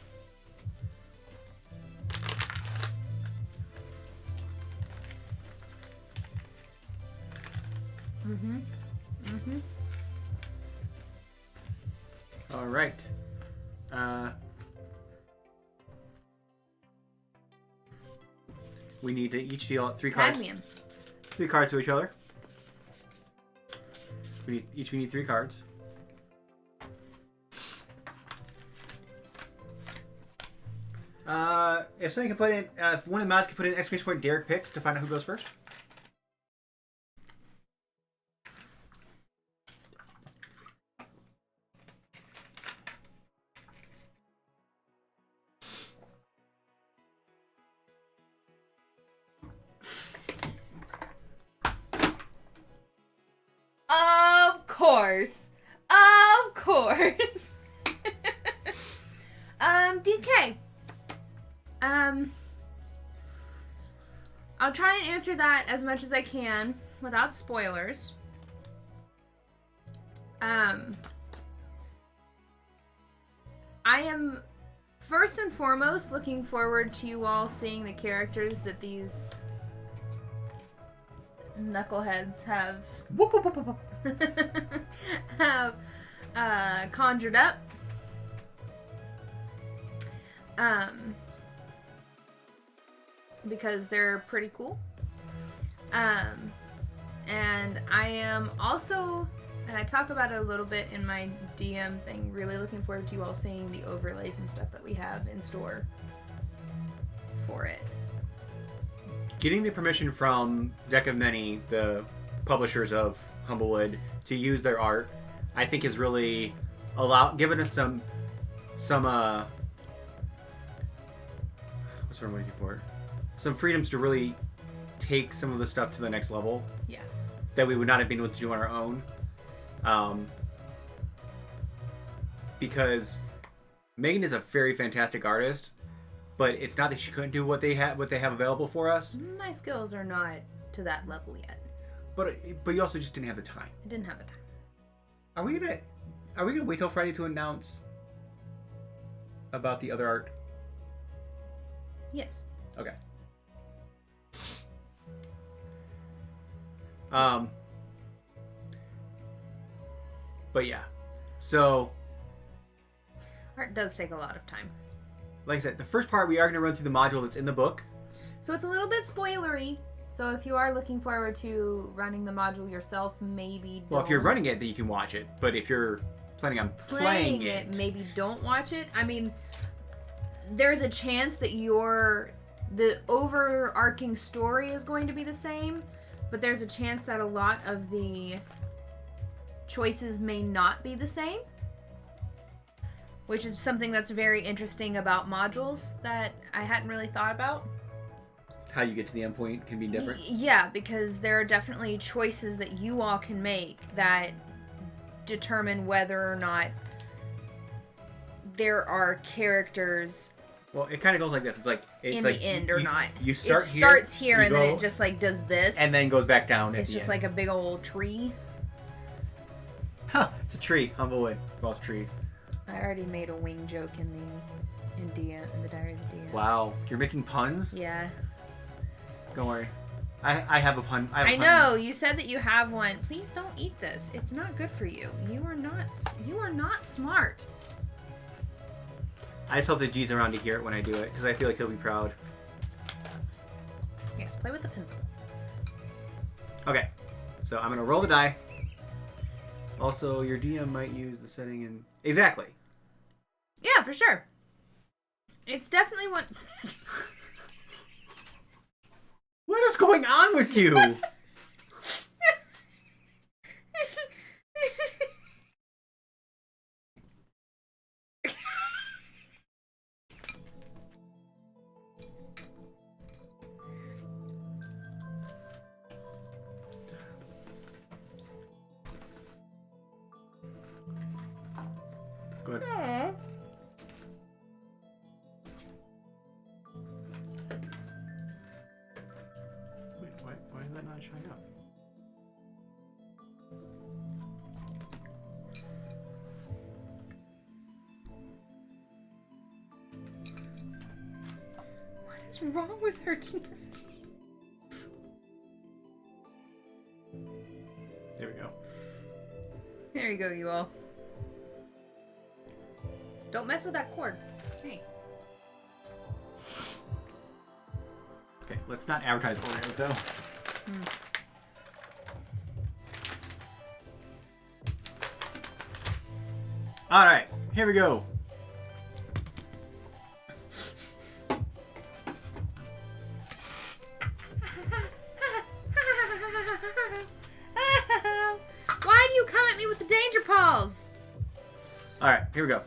Mm-hmm. Mm-hmm. All right. We need to each deal out 3 cards. Cadmium. 3 cards to each other. We need 3 cards. If somebody can put in, if one of the mods can put in exclamation point Derek picks to find out who goes first. Of course. Of course. DK. I'll try and answer that as much as I can without spoilers. I am first and foremost looking forward to you all seeing the characters that these knuckleheads have have conjured up. Because they're pretty cool. And I am also, and I talk about it a little bit in my DM thing, really looking forward to you all seeing the overlays and stuff that we have in store for it. Getting the permission from Deck of Many, the publishers of Humblewood, to use their art, I think is really given us some what's the word I'm looking for? Some freedoms to really take some of the stuff to the next level. Yeah. That we would not have been able to do on our own. Because Megan is a very fantastic artist, but it's not that she couldn't do what they have available for us. My skills are not to that level yet. But you also just didn't have the time. I didn't have the time. Are we gonna wait till Friday to announce about the other art? Yes. Okay. But yeah. So Art does take a lot of time. Like I said, the first part we are going to run through the module that's in the book. So it's a little bit spoilery. So if you are looking forward to running the module yourself, maybe don't. Well, if you're running it, then you can watch it. But if you're planning on playing it, maybe don't watch it. I mean, there's a chance that the overarching story is going to be the same, but there's a chance that a lot of the choices may not be the same, which is something that's very interesting about modules that I hadn't really thought about. How you get to the end point can be different. Yeah, because there are definitely choices that you all can make that determine whether or not there are characters. Well, it kind of goes like this. It's like in the end or not. You start it starts here and go, then it just like does this, and then goes back down. It's just like a big old tree. Huh? It's a tree. Humblewood involves trees. I already made a wing joke in the Diary of the DM. Wow, you're making puns? Yeah. Don't worry. I have a pun. I know. You said that you have one. Please don't eat this. It's not good for you. You are not smart. I just hope that G's around to hear it when I do it, because I feel like he'll be proud. Yes, play with the pencil. Okay, so I'm going to roll the die. Also, your DM might use the setting in... Exactly. Yeah, for sure. It's definitely one... What is going on with you? Good. Aww. Why is that not showing up? What is wrong with her tonight? There we go. There you go, you all. Don't mess with that cord. Hey. Okay, let's not advertise Oreos, though. Alright, here we go. Why do you come at me with the danger paws? Alright, here we go.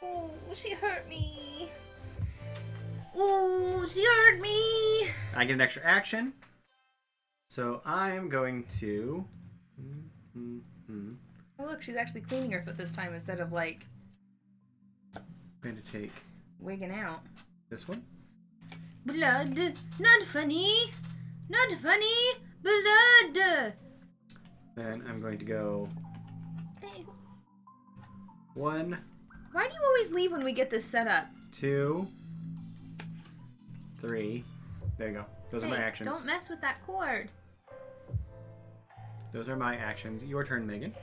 Oh, she hurt me. Oh, she hurt me. I get an extra action. So I'm going to... Oh, look, she's actually cleaning her foot this time instead of, like... I'm going to take... wigging out. This one. Blood. Not funny. Not funny. Blood. Then I'm going to go... 1... Why do you always leave when we get this set up? 2... 3... There you go. Those are my actions. Don't mess with that cord. Those are my actions. Your turn, Megan.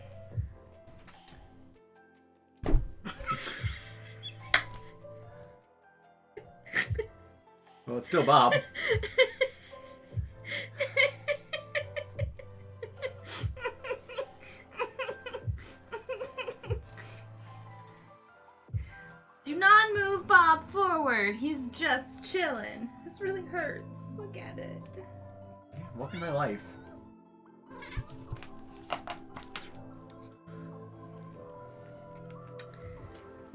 Well, it's still Bob. Do not move Bob forward. He's just chilling. This really hurts. Look at it. Welcome to my life.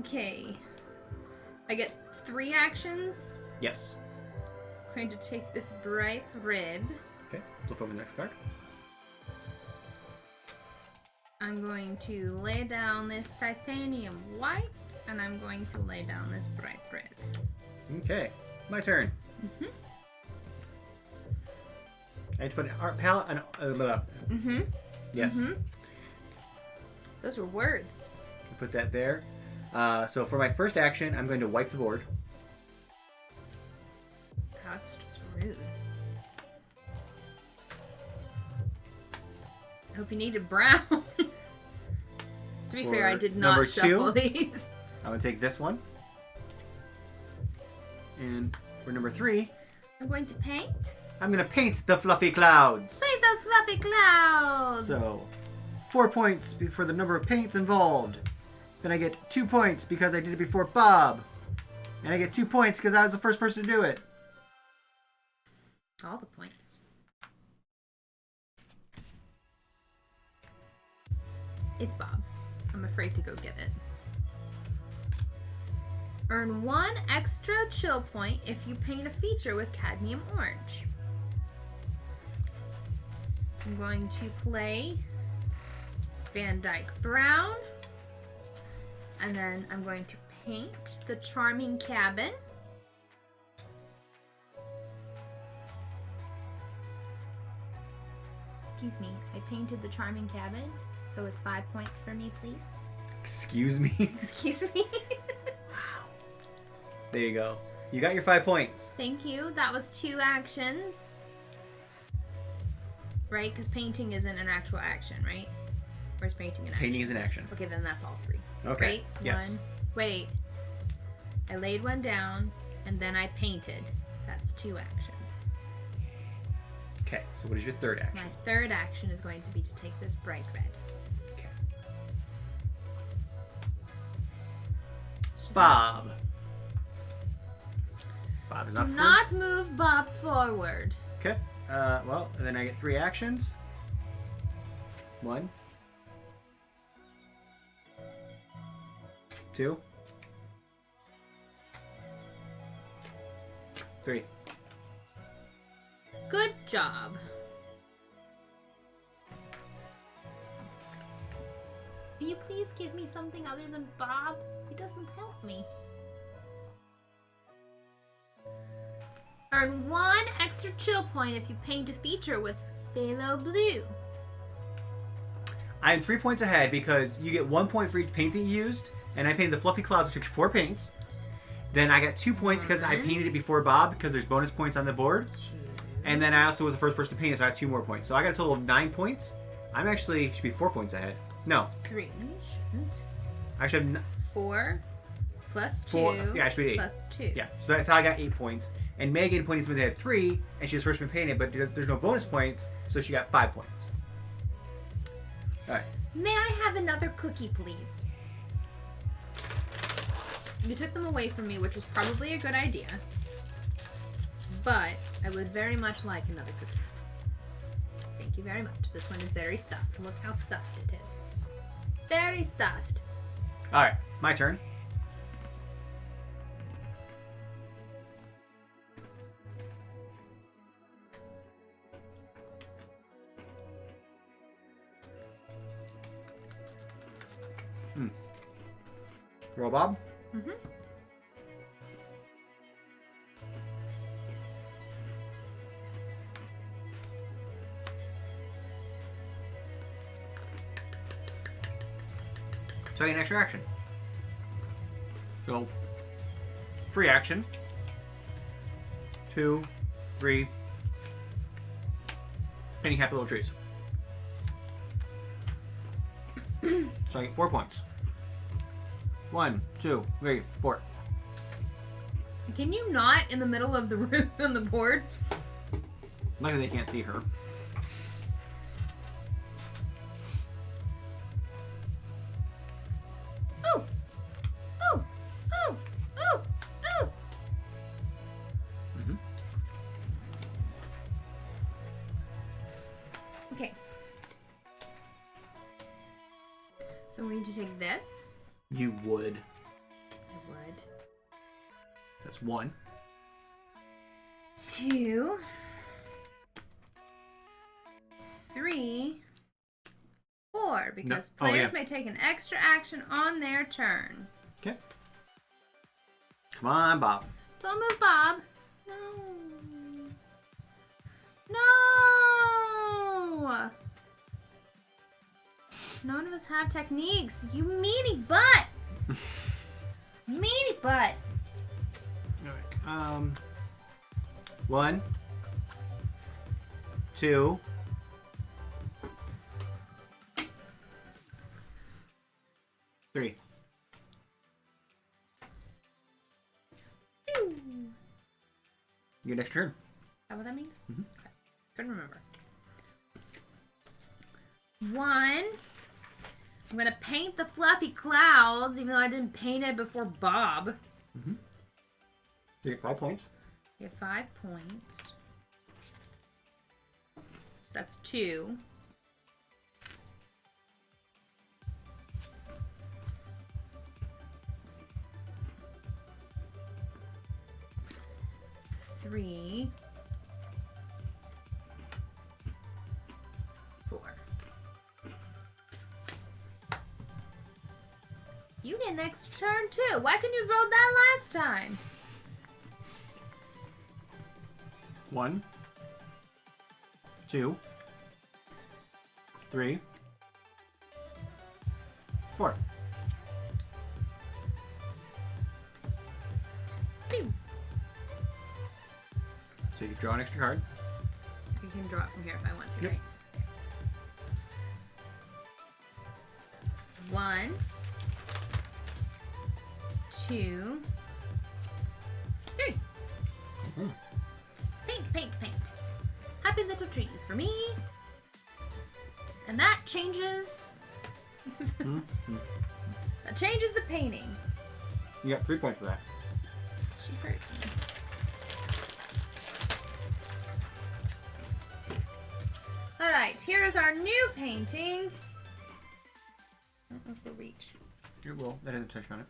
Okay. I get 3 actions. Yes. I'm going to take this bright red. Okay, flip over the next card. I'm going to lay down this titanium white, and I'm going to lay down this bright red. Okay, my turn. I had to put an art palette and Yes. Those were words. Put that there. So for my first action, I'm going to wipe the board. That's just rude. I hope you needed brown. To be fair, I did not shuffle these. I'm going to take this one. And for number 3, I'm going to paint. I'm going to paint the fluffy clouds. Paint those fluffy clouds. So 4 points for the number of paints involved. Then I get 2 points because I did it before Bob. And I get 2 points because I was the first person to do it. All the points. It's Bob. I'm afraid to go get it. Earn 1 extra chill point if you paint a feature with cadmium orange. I'm going to play Van Dyke Brown. And then I'm going to paint the Charming Cabin. Excuse me, I painted the Charming Cabin, so it's 5 points for me, please. Excuse me? Excuse me? There you go. You got your 5 points. Thank you. That was 2 actions. Right? Because painting isn't an actual action, right? Or is painting an action? Painting is an action. Okay, then that's all 3. Okay. Right? Yes. 1. Wait. I laid one down, and then I painted. That's 2 actions. Okay, so what is your third action? My third action is going to be to take this bright red. Okay. Bob. Bob is Do not not move Bob forward. Okay. Well, and then I get 3 actions. 1. 2. 3. Good job. Can you please give me something other than Bob? He doesn't help me. Earn 1 extra chill point if you paint a feature with phthalo blue. I am 3 points ahead because you get 1 point for each paint that you used, and I painted the fluffy clouds, which took 4 paints. Then I got 2 points because I painted it before Bob, because there's bonus points on the board. And then I also was the first person to paint it, so I got 2 more points. So I got a total of 9 points. I'm actually should be 4 points ahead. No. 3. Shouldn't. I should have 4 plus 2. 4. Yeah, I should be 8. Plus 2. Yeah, so that's how I got 8 points. And Megan pointed something that had 3, and she was first been painted, but there's no bonus points, so she got 5 points. Alright. May I have another cookie, please? You took them away from me, which was probably a good idea. But I would very much like another cookie. Thank you very much. This one is very stuffed. Look how stuffed it is. Very stuffed. Alright, my turn. Roll Bob. Mm-hmm. So I get an extra action. So, free action. 2, 3. Painting happy little trees. So I get 4 points. 1, 2, 3, 4. Can you not in the middle of the room on the board? Luckily they can't see her. Ooh! Ooh! Ooh! Ooh! Ooh! Mm-hmm. Okay. So we're going to take this. You would. I would. That's 1. 2. 3. 4. Because players may take an extra action on their turn. Okay. Come on, Bob. Don't move, Bob. No. No! None of us have techniques. You meanie butt! Meanie butt! Alright. 1, 2, 3. Pew. Your next turn. Is that what that means? Mm-hmm. Okay. Couldn't remember. 1. I'm gonna paint the fluffy clouds, even though I didn't paint it before Bob. Mm-hmm. You get 5 points. Get 5 points. So that's 2. Three. 4. You get an extra turn too. Why couldn't you have rolled that last time? 1, 2, 3, 4. Pew. So you draw an extra card. You can draw it from here if I want to, Yep. right? 1, 2, 3. Mm-hmm. Paint, paint, paint. Happy little trees for me. And that changes. Mm-hmm. That changes the painting. You got 3 points for that. She hurt me. Alright, here is our new painting. I don't know if we'll reach. It will. That doesn't touch on it.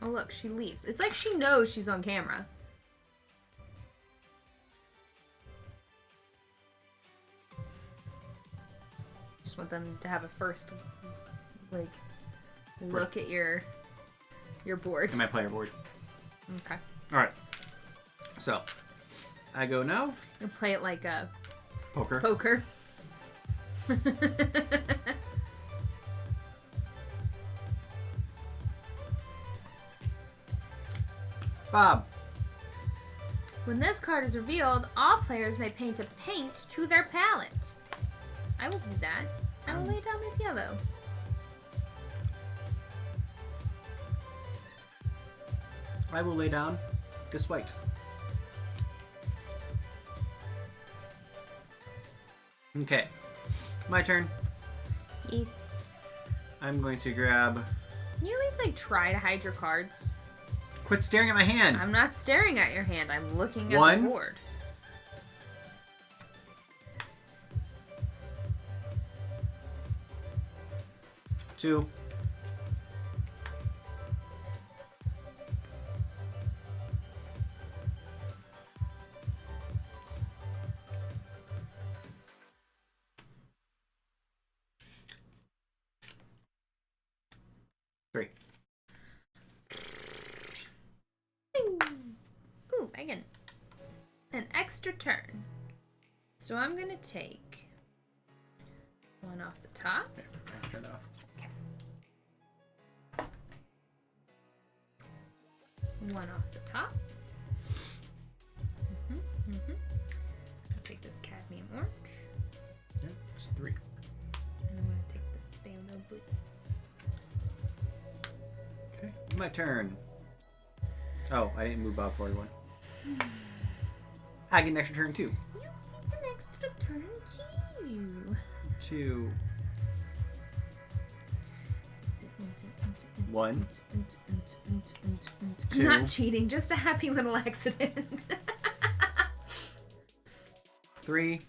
Oh look, she leaves. It's like she knows she's on camera. Just want them to have a first, like, look at your board. And my player board. Okay. Alright. So, I go now. You play it like a Poker. poker. Bob. When this card is revealed, all players may paint a paint to their palette. I will do that. I will lay down this yellow. I will lay down this white. Okay. My turn. Yes. I'm going to grab... Can you at least, like, try to hide your cards? Quit staring at my hand. I'm not staring at your hand. I'm looking at 1. the board. 2. 3. Ooh, I get an extra turn. So I'm going to take one off the top. Okay, turn that off. Okay. one off the top. I'll take this cadmium orange. Yeah, it's 3. And I'm going to take this phthalo blue. Okay, my turn. Oh, I didn't move Bob forward one. I get an extra turn too. You get an extra turn too. 2. 1. 2. Not cheating, just a happy little accident. 3.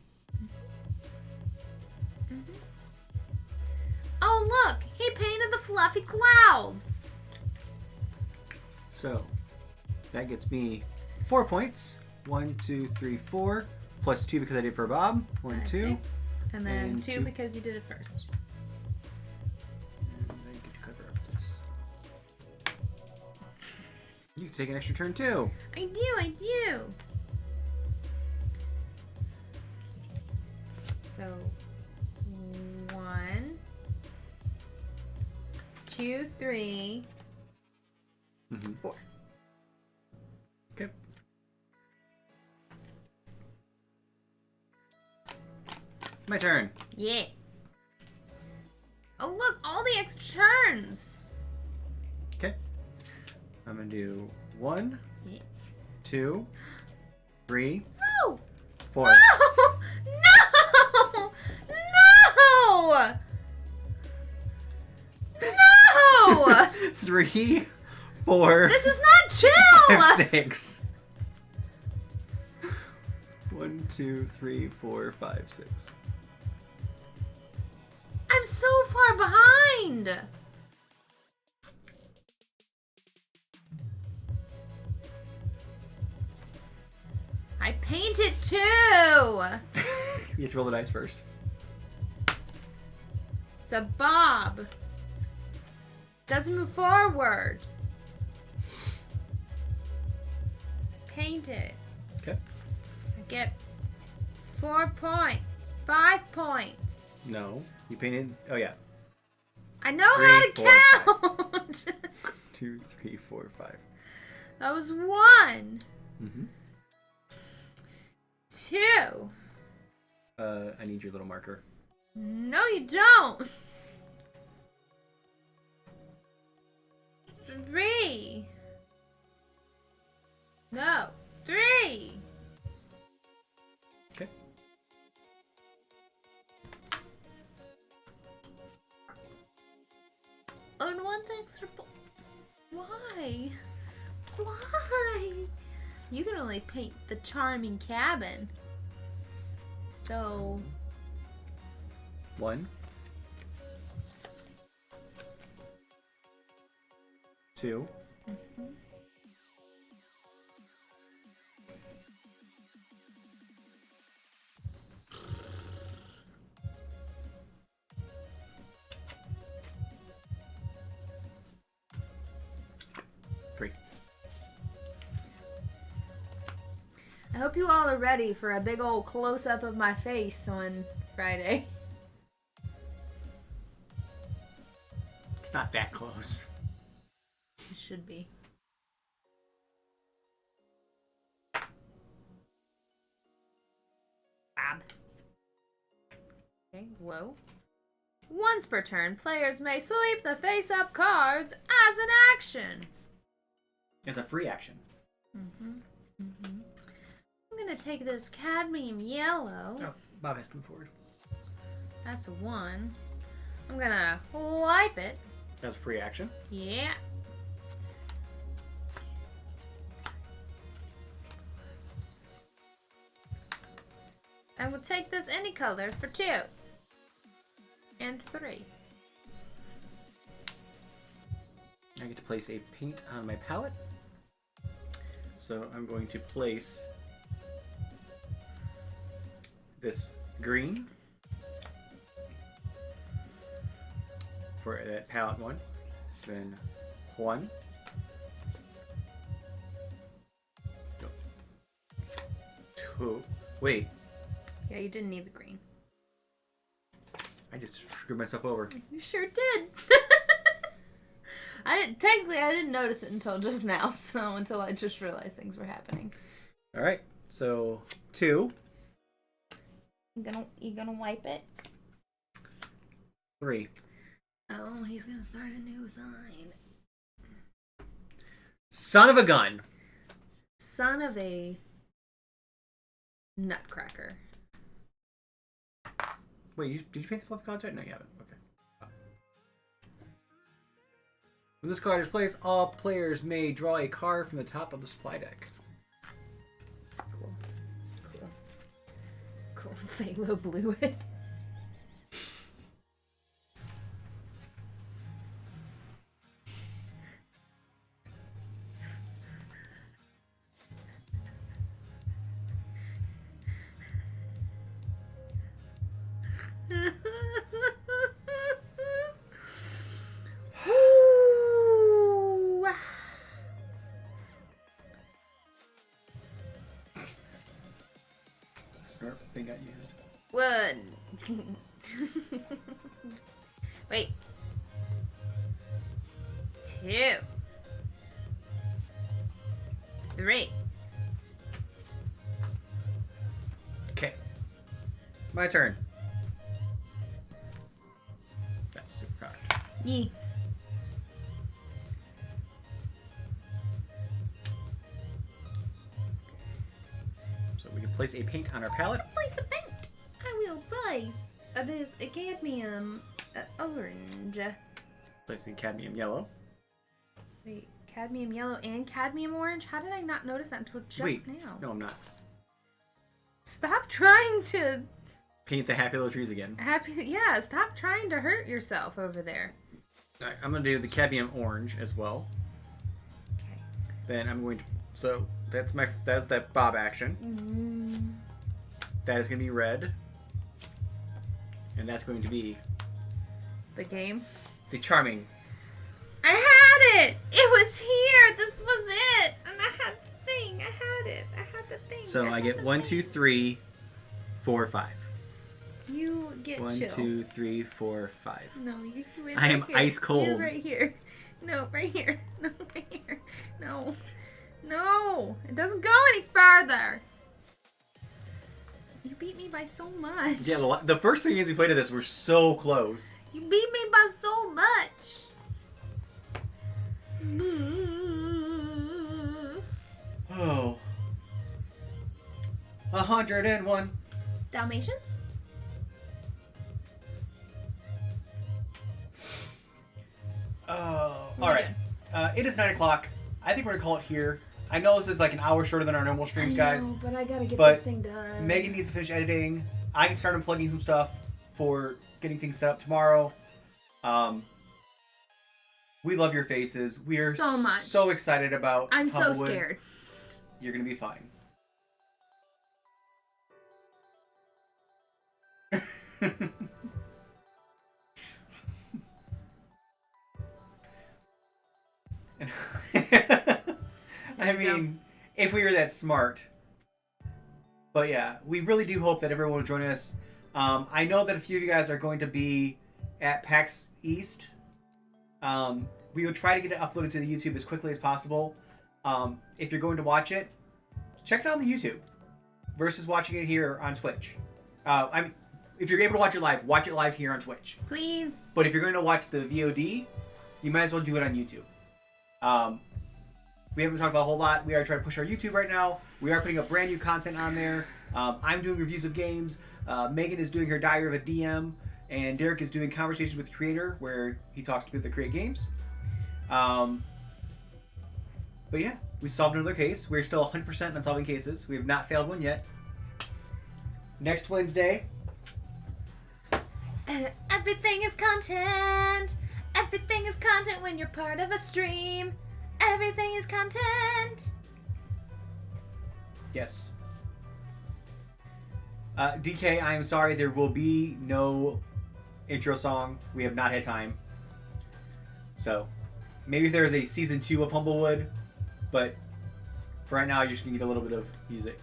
Oh look, he painted the fluffy clouds. So that gets me 4 points. 1, 2, 3, 4. Plus 2 because I did for Bob. 1, 2. 6. And then And 2 2. because you did it first. And I get to cover up this. You can take an extra turn too. I do. So 1, 2, 3, 4. Okay. My turn. Yeah. Oh look, all the extra turns. Okay. I'm gonna do 1, Yeah. 2, 3, No! 4. No! No! No! 3, 4. This is not chill! 5, 6. 1, 2, 3, 4, 5, 6. I'm so far behind. I painted too. You have to roll the dice first. The Bob doesn't move forward. Paint it. Okay. I get 4 points. 5 points. No. You painted. Oh, yeah. I know 3, how to 4, count. 2, 3, 4, 5. That was 1. Mm-hmm. 2. I need your little marker. No, you don't. 3. No. 3. Okay. And 1 extra Why? Why? You can only paint the charming cabin. So 1, 2, 3. I hope you all are ready for a big old close-up of my face on Friday. It's not that close. It should be. Bob. Okay, whoa. Once per turn, players may sweep the face-up cards as an action. It's a free action. I'm gonna take this cadmium yellow. Oh, Bob has to come forward. That's a 1. I'm gonna wipe it. That's a free action. Yeah. I will take this any color for 2. And 3. I get to place a paint on my palette. So I'm going to place this green for that palette one. Then 1. 2. Wait, Yeah, you didn't need the green. I just screwed myself over. You sure did. I didn't notice it until just now, so until I just realized things were happening. All right, so 2. You gonna wipe it? 3. Oh, he's gonna start a new sign. Son of a gun. Son of a nutcracker. Wait, did you paint the fluffy cards yet? No, you haven't. Okay. When this card is placed, all players may draw a card from the top of the supply deck. Cool. Phalo blew it. Snort thing got used. 1. Wait. 2. 3. Okay. My turn. That's super card. Yee. So we can place a paint on our palette. Place a paint. I will place this cadmium orange. Placing cadmium yellow. Wait, cadmium yellow and cadmium orange? How did I not notice that until just Wait, now? no, I'm not. Stop trying to Paint the happy little trees again. Stop trying to hurt yourself over there. Alright, I'm going to do the cadmium orange as well. Okay. Then I'm going to... So, that's that bob action. That is going to be red. And that's going to be... The game? The charming. I had it! It was here! This was it! And I had the thing! I had it! I had the thing! So I get 1, 2, 3, 4, 5. You get 1, chill. 2, 3, 4, 5. No, you win I am right here. ice cold. You're right here. No, right here. No, right here. No. No! It doesn't go any farther! You beat me by so much. Yeah, the first 3 games we played of this were so close. You beat me by so much. Oh. 101. Dalmatians? Oh. What are Alright. you It is 9 o'clock. I think we're going to call it here. I know this is like an hour shorter than our normal streams, guys. But I gotta get But this thing done. Megan needs to finish editing. I can start unplugging some stuff for getting things set up tomorrow. We love your faces. We are so much. So excited about I'm so Humblewood. scared. You're going to be fine. I mean, if we were that smart. But yeah, we really do hope that everyone will join us. I know that a few of you guys are going to be at PAX East. We will try to get it uploaded to the YouTube as quickly as possible. If you're going to watch it, check it out on the YouTube versus watching it here on Twitch. I mean, if you're able to watch it live here on Twitch. Please. But if you're going to watch the VOD, you might as well do it on YouTube. We haven't talked about a whole lot. We are trying to push our YouTube right now. We are putting up brand new content on there. I'm doing reviews of games. Megan is doing her Diary of a DM. And Derek is doing Conversations with the Creator, where he talks to people that create games. But yeah, we solved another case. We're still 100% on solving cases. We have not failed one yet. Next Wednesday. Everything is content. Everything is content when you're part of a stream. Everything is content. Yes. DK, I am sorry. There will be no intro song. We have not had time. So, maybe if there is a season 2 of Humblewood, but for right now, you're just going to get a little bit of music.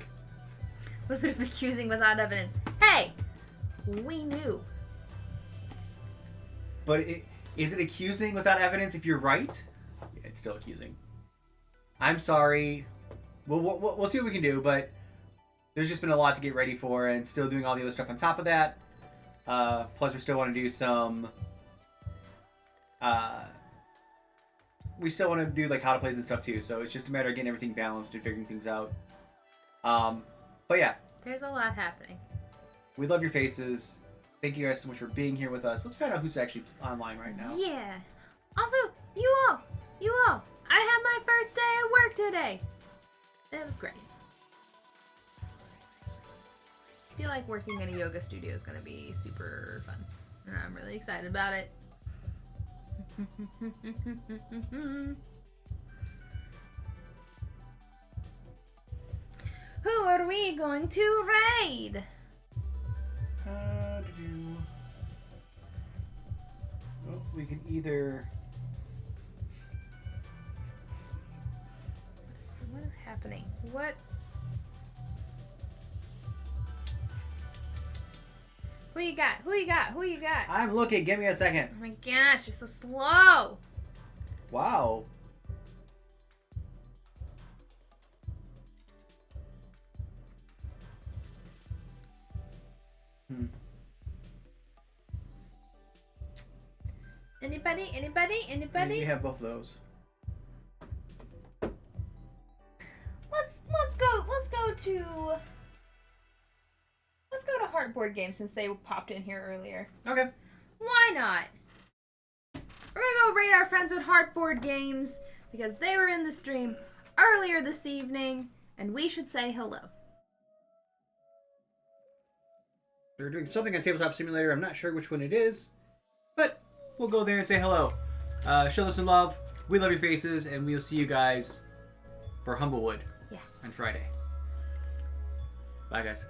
A little bit of accusing without evidence. Hey! We knew. But Is it accusing without evidence if you're right? Yeah, it's still accusing. I'm sorry. We'll see what we can do, but there's just been a lot to get ready for and still doing all the other stuff on top of that. Plus, we still want to do some... we still want to do like how to plays and stuff too, so it's just a matter of getting everything balanced and figuring things out. But yeah. There's a lot happening. We love your faces. Thank you guys so much for being here with us. Let's find out who's actually online right now. Yeah. Also, you all, I had my first day at work today. It was great. I feel like working in a yoga studio is going to be super fun. And I'm really excited about it. Who are we going to raid? Well, we can either... What is happening? What? Who you got? Who you got? Who you got? I'm looking. Give me a second. Oh my gosh, you're so slow. Wow. Anybody? We have both of those. Let's go to Heartboard Games since they popped in here earlier. Okay. Why not? We're gonna go raid our friends at Heartboard Games because they were in the stream earlier this evening, and we should say hello. They're doing something on Tabletop Simulator. I'm not sure which one it is, but we'll go there and say hello. Show them some love. We love your faces, and we'll see you guys for Humblewood on Friday. Bye, guys.